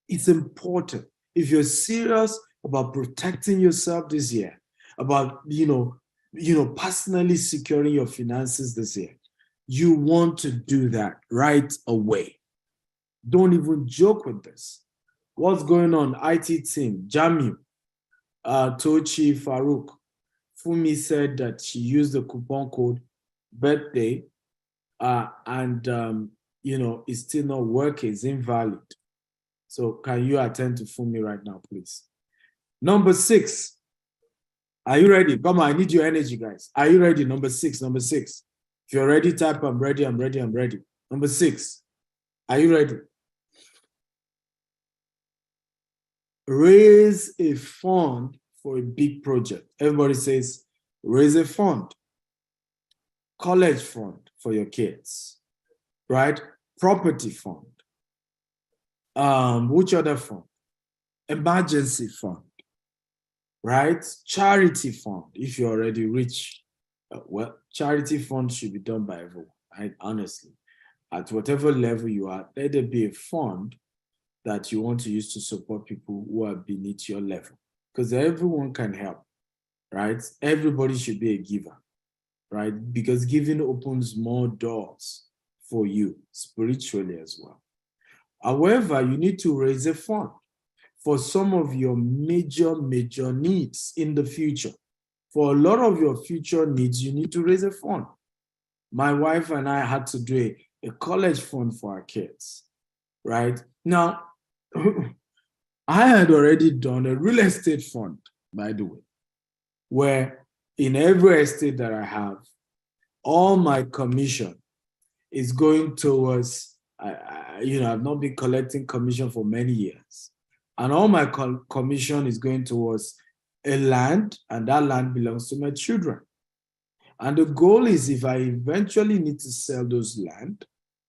It's important. If you're serious about protecting yourself this year, about, personally securing your finances this year, you want to do that right away. Don't even joke with this. What's going on? IT team, Jamil, Tochi, Farouk. Fumi said that she used the coupon code birthday and it's still not working, it's invalid. So can you attend to Fumi right now, please? Number 6. Are you ready? Come on, I need your energy, guys. Are you ready? Number 6. If you're ready, type I'm ready. Number 6. Are you ready? Raise a fund for a big project. Everybody says, raise a fund. College fund for your kids, right? Property fund. Which other fund? Emergency fund, right? Charity fund, if you're already rich. Well, charity fund should be done by everyone, right? Honestly. At whatever level you are, let there be a fund that you want to use to support people who are beneath your level. Because everyone can help, right? Everybody should be a giver, right? Because giving opens more doors for you spiritually as well. However, you need to raise a fund for some of your major needs in the future. For a lot of your future needs, you need to raise a fund. my wife and I had to do a college fund for our kids, right? Now, I had already done a real estate fund, by the way, where in every estate that I have, all my commission is going towards, I've not been collecting commission for many years. And all my commission is going towards a land, and that land belongs to my children. And the goal is, if I eventually need to sell those land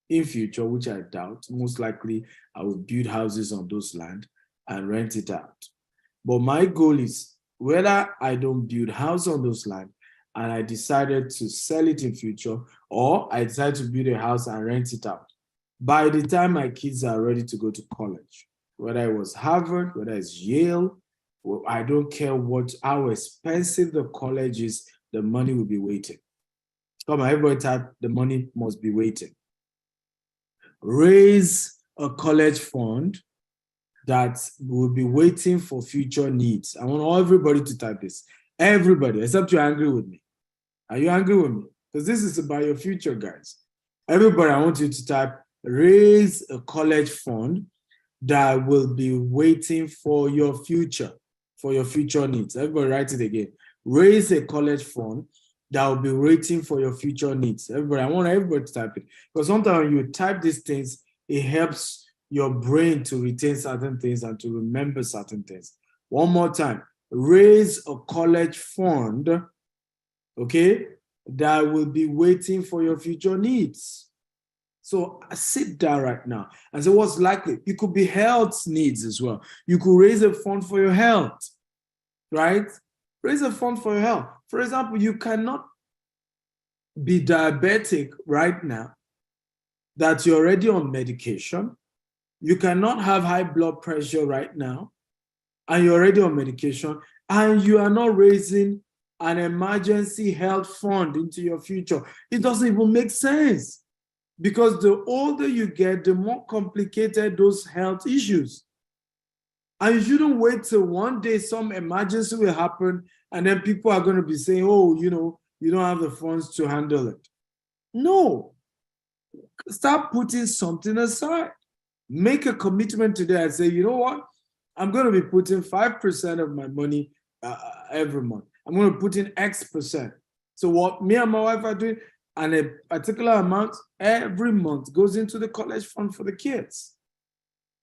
in future, which I doubt, most likely I will build houses on those land and rent it out. But my goal is, whether I don't build house on those land and I decided to sell it in future, or I decide to build a house and rent it out, by the time my kids are ready to go to college, whether it was Harvard, whether it's Yale, I don't care how expensive the college is, the money will be waiting. Come on, everybody type, the money must be waiting. Raise a college fund that will be waiting for future needs. I want everybody to type this. Everybody, except you're angry with me. Are you angry with me? Because this is about your future, guys. Everybody, I want you to type, raise a college fund that will be waiting for your future needs. Everybody write it again. Raise a college fund that will be waiting for your future needs. Everybody, I want everybody to type it. Because sometimes when you type these things, it helps your brain to retain certain things and to remember certain things. One more time. Raise a college fund, okay, that will be waiting for your future needs. So sit down right now and say, what's likely? It could be health needs as well. You could raise a fund for your health, right? Raise a fund for your health. For example, you cannot be diabetic right now that you're already on medication. You cannot have high blood pressure right now and you're already on medication, and you are not raising an emergency health fund into your future. It doesn't even make sense, because the older you get, the more complicated those health issues. And you shouldn't wait till one day some emergency will happen and then people are going to be saying, oh, you don't have the funds to handle it. No. Start putting something aside. Make a commitment today and say, you know what? I'm going to be putting 5% of my money every month. I'm going to put in X percent. So what me and my wife are doing, and a particular amount every month goes into the college fund for the kids.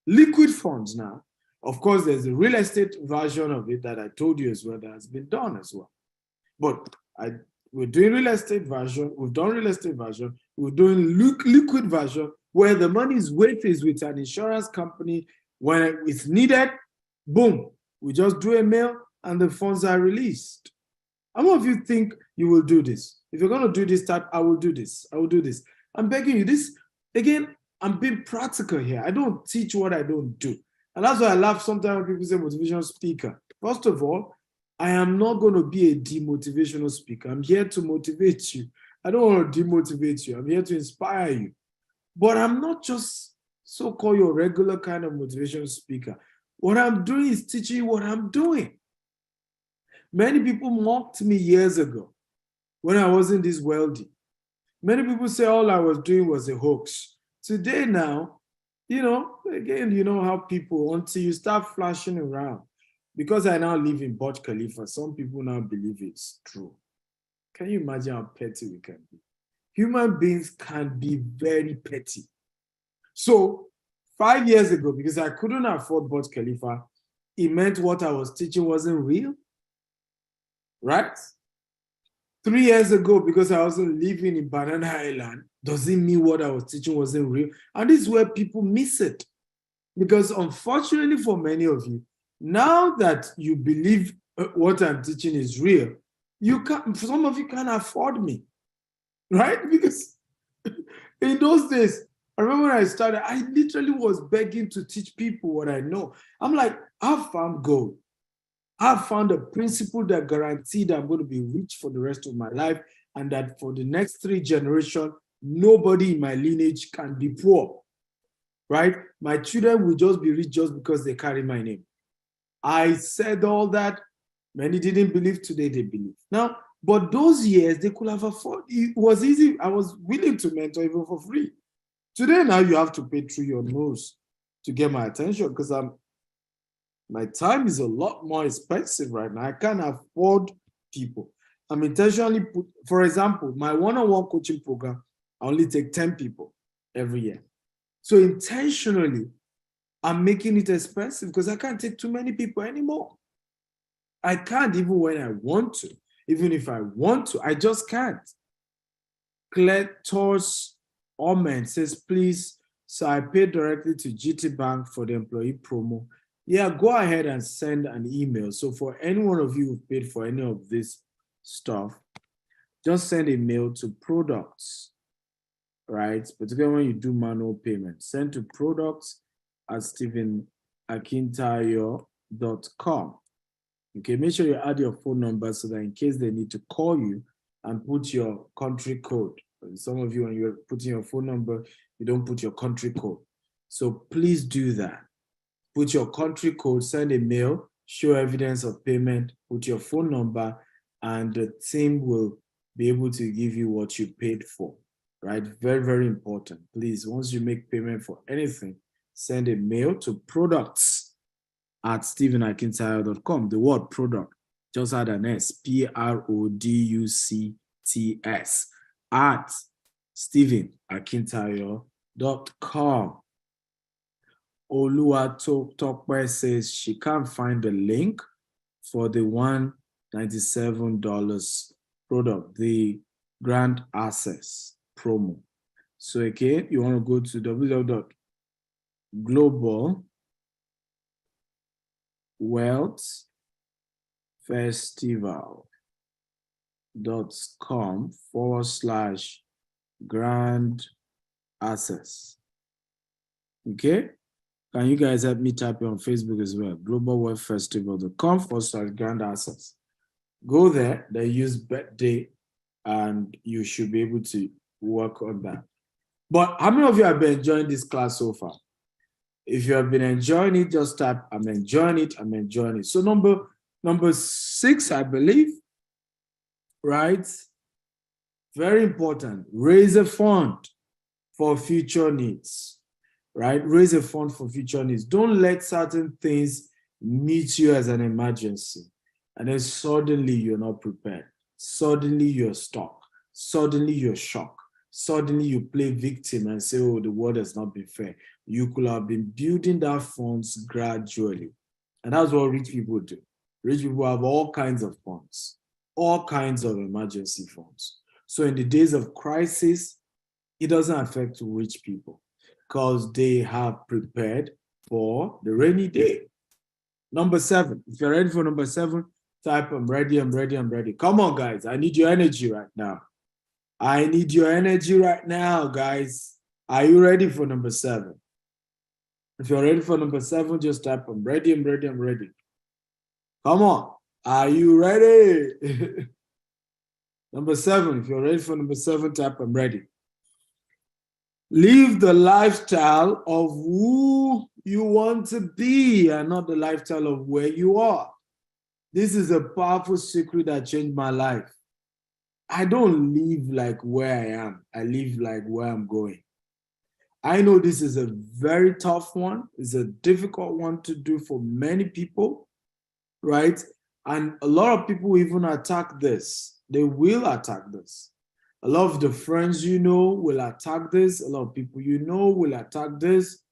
Liquid funds now. Of course, there's a real estate version of it that I told you as well that has been done as well. But we're doing real estate version. We've done real estate version. We're doing liquid version where the money is with an insurance company. When it's needed, boom, we just do a mail and the funds are released. How many of you think you will do this? If you're going to do this type, I will do this. I will do this. I'm begging you. This, again, I'm being practical here. I don't teach what I don't do. And that's why I laugh sometimes when people say motivational speaker. First of all, I am not going to be a demotivational speaker. I'm here to motivate you. I don't want to demotivate you. I'm here to inspire you. But I'm not just so-called your regular kind of motivational speaker. What I'm doing is teaching you what I'm doing. Many people mocked me years ago when I wasn't this wealthy. Many people say all I was doing was a hoax. Today now, again, you know how people, until you start flashing around, because I now live in Burj Khalifa, some people now believe it's true. Can you imagine how petty we can be? Human beings can be very petty. So 5 years ago, because I couldn't afford Burj Khalifa, it meant what I was teaching wasn't real, right? 3 years ago, because I wasn't living in Banana Island, doesn't mean what I was teaching wasn't real. And this is where people miss it. Because unfortunately for many of you, now that you believe what I'm teaching is real, some of you can't afford me, right? Because in those days, I remember when I started, I literally was begging to teach people what I know. I'm like, I've found gold. I've found a principle that guaranteed I'm going to be rich for the rest of my life, and that for the next 3 generations, nobody in my lineage can be poor, right? My children will just be rich just because they carry my name. I said all that Many didn't believe, today they believe. Now, but those years, they could have afforded. It was easy. I was willing to mentor even for free. Today, now you have to pay through your nose to get my attention because my time is a lot more expensive right now. I can't afford people. I'm intentionally put, for example, my one-on-one coaching program, I only take 10 people every year. So intentionally, I'm making it expensive because I can't take too many people anymore. I can't even when I want to. Even if I want to, I just can't. Cletus Omen says, please, so I paid directly to GT Bank for the employee promo. Yeah, go ahead and send an email. So for any one of you who paid for any of this stuff, just send a mail to products, right? Particularly when you do manual payment, send to products@stephenakintayo.com. Okay, make sure you add your phone number so that in case they need to call you and put your country code. Some of you, when you're putting your phone number, you don't put your country code. So please do that. Put your country code, send a mail, show evidence of payment, put your phone number, and the team will be able to give you what you paid for, right? Very, very important. Please, once you make payment for anything, send a mail to products@stephenakintayo.com. The word product, just add an S, PRODUCTS, at stephenakintayo.com. Oluwatokpe says she can't find the link for the $197 product, the Grand Access promo. So again, you want to go to globalwealthfestival.com/Grand Access. Okay? Can you guys help me type it on Facebook as well? globalwealthfestival.com/Grand Access. Go there, they use birthday, and you should be able to work on that. But how many of you have been enjoying this class so far? If you have been enjoying it, just type, I'm enjoying it, I'm enjoying it. So number 6, I believe, right? Very important. Raise a fund for future needs, right? Raise a fund for future needs. Don't let certain things meet you as an emergency. And then suddenly you're not prepared. Suddenly you're stuck. Suddenly you're shocked. Suddenly you play victim and say, oh, the world has not been fair. You could have been building that funds gradually. And that's what rich people do. Rich people have all kinds of funds, all kinds of emergency funds. So in the days of crisis, it doesn't affect rich people because they have prepared for the rainy day. Number 7, if you're ready for number 7, type, I'm ready, I'm ready, I'm ready. Come on, guys. I need your energy right now. I need your energy right now, guys. Are you ready for number 7? If you're ready for number 7, just type, I'm ready, I'm ready, I'm ready. Come on. Are you ready? Number 7, if you're ready for number 7, type, I'm ready. Live the lifestyle of who you want to be and not the lifestyle of where you are. This is a powerful secret that changed my life. I don't live like where I am. I live like where I'm going. I know this is a very tough one. It's a difficult one to do for many people, right? And a lot of people even attack this. They will attack this. A lot of the friends you know will attack this. A lot of people you know will attack this.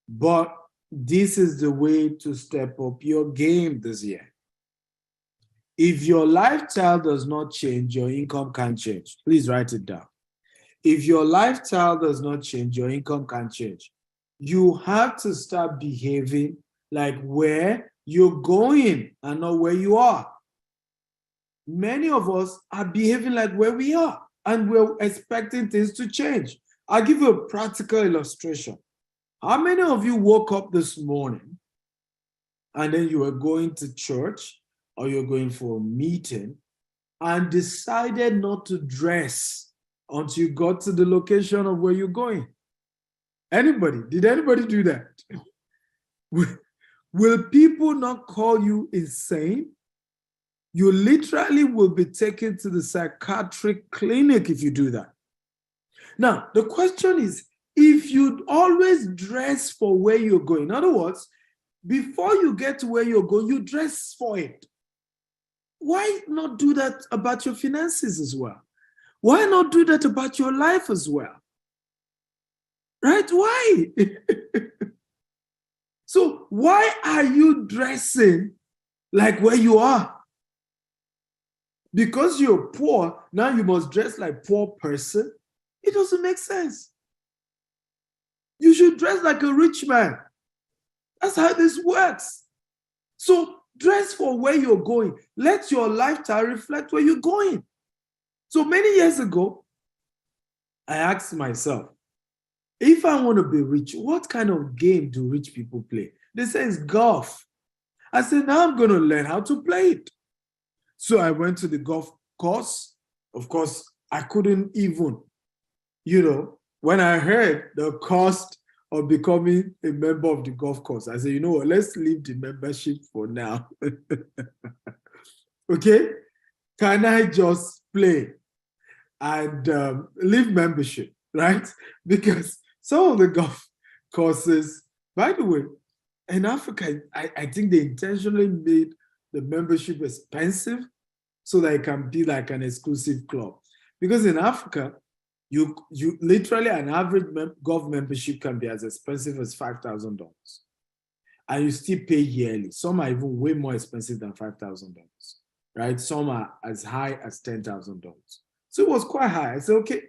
But this is the way to step up your game this year. If your lifestyle does not change, your income can't change. Please write it down. If your lifestyle does not change, your income can't change. You have to start behaving like where you're going and not where you are. Many of us are behaving like where we are and we're expecting things to change. I'll give you a practical illustration. How many of you woke up this morning and then you were going to church or you're going for a meeting and decided not to dress until you got to the location of where you're going? Anybody? Did anybody do that? Will people not call you insane? You literally will be taken to the psychiatric clinic if you do that. Now, the question is, if you always dress for where you're going, in other words, before you get to where you're going, you dress for it. Why not do that about your finances as well? Why not do that about your life as well? Right? Why? So why are you dressing like where you are? Because you're poor, now you must dress like a poor person? It doesn't make sense. You should dress like a rich man. That's how this works. So dress for where you're going. Let your lifestyle reflect where you're going. So many years ago, I asked myself, if I want to be rich, what kind of game do rich people play? They say it's golf. I said, now I'm going to learn how to play it. So I went to the golf course. Of course, I couldn't even, when I heard the cost of becoming a member of the golf course, I said, you know what, let's leave the membership for now. Okay? Can I just play and leave membership, right? Because some of the golf courses, by the way, in Africa, I think they intentionally made the membership expensive so that it can be like an exclusive club. Because in Africa, you literally, an average golf membership can be as expensive as $5,000. And you still pay yearly. Some are even way more expensive than $5,000, right? Some are as high as $10,000. So it was quite high. I said, okay,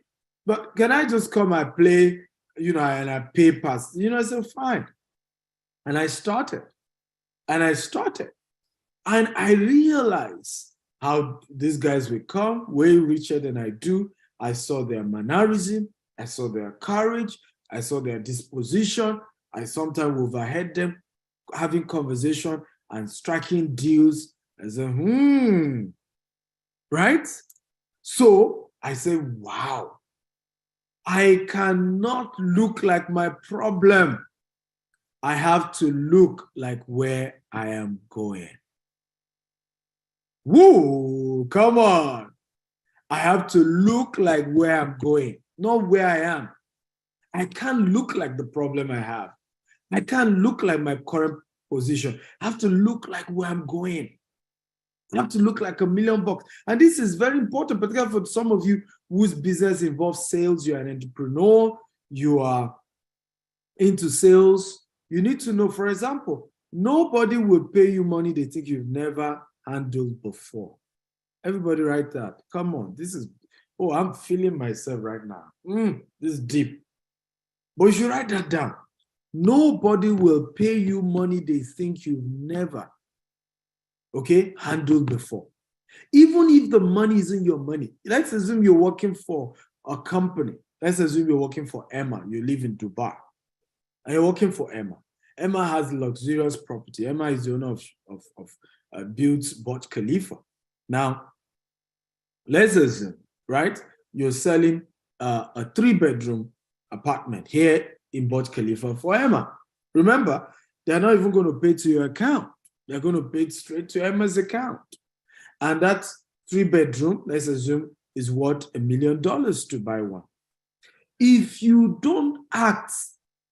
but can I just come and play, and I pay pass? I said, fine. And I started. And I realized how these guys will come way richer than I do. I saw their mannerism. I saw their courage. I saw their disposition. I sometimes overheard them having conversation and striking deals. I said, right? So I said, wow, I cannot look like my problem. I have to look like where I am going. Woo, come on. I have to look like where I'm going, not where I am. I can't look like the problem I have. I can't look like my current position. I have to look like where I'm going. I have to look like $1 million. And this is very important, particularly for some of you whose business involves sales. You're an entrepreneur. You are into sales. You need to know, for example, nobody will pay you money they think you've never handled before. Everybody write that. Come on. I'm feeling myself right now. This is deep. But you should write that down. Nobody will pay you money they think you've never, handled before. Even if the money isn't your money. Let's assume you're working for a company. Let's assume you're working for Emma. You live in Dubai. And you're working for Emma. Emma has luxurious property. Emma is the owner of built Burj Khalifa. Now, let's assume, right? You're selling a 3-bedroom apartment here in Burj Khalifa for Emma. Remember, they're not even going to pay to your account. They're going to pay straight to Emma's account. And that 3-bedroom, let's assume, is worth $1 million to buy one. If you don't act,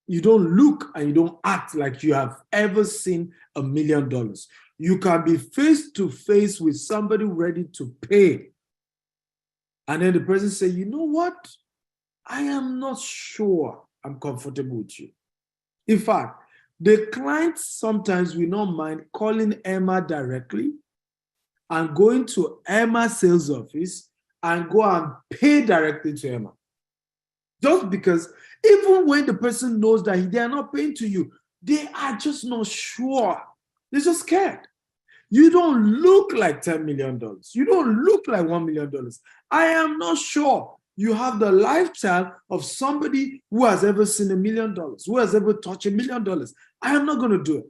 you don't look and you don't act like you have ever seen $1 million, you can be face to face with somebody ready to pay. And then the person say, you know what? I am not sure I'm comfortable with you. In fact, the client sometimes will not mind calling Emma directly and going to Emma's sales office and go and pay directly to Emma. Just because even when the person knows that they are not paying to you, they are just not sure. They're just scared. You don't look like $10 million. You don't look like $1 million. I am not sure you have the lifestyle of somebody who has ever seen $1 million, who has ever touched $1 million. I am not going to do it.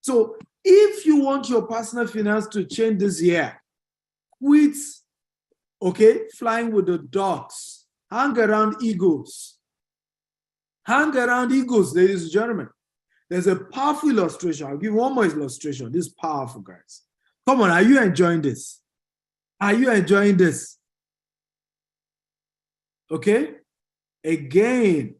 So if you want your personal finance to change this year, quit, flying with the dogs. Hang around egos. Hang around egos, ladies and gentlemen. There's a powerful illustration. I'll give one more illustration. This is powerful, guys. Come on, are you enjoying this? Are you enjoying this? Okay. Again,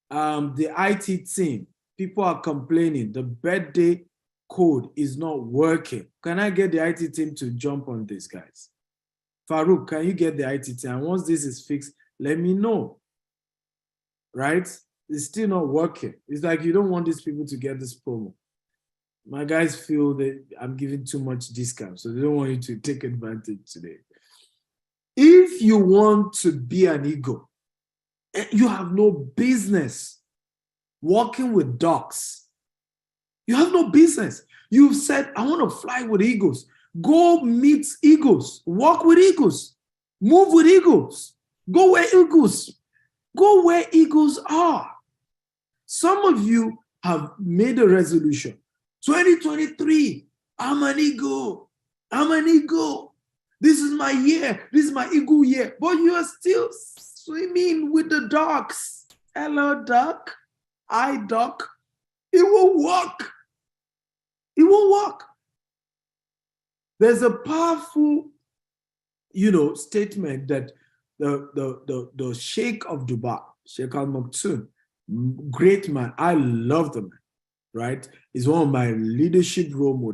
the IT team, people are complaining the birthday code is not working. Can I get the IT team to jump on this, guys? Farouk, can you get the IT team? And once this is fixed, let me know. Right? It's still not working. It's like you don't want these people to get this promo. My guys feel that I'm giving too much discount, so they don't want you to take advantage today. If you want to be an eagle, you have no business working with ducks. You have no business. You've said, I want to fly with eagles. Go meet eagles. Walk with eagles. Move with eagles. Go where eagles are. Some of you have made a resolution. 2023, I'm an eagle. I'm an eagle. This is my year. This is my eagle year. But you are still swimming with the ducks. Hello, duck. Hi, duck. It won't work. It won't work. There's a powerful, statement that the Sheikh of Dubai, Sheikh Al Maktoum, great man. I love the man, right? He's one of my leadership role models.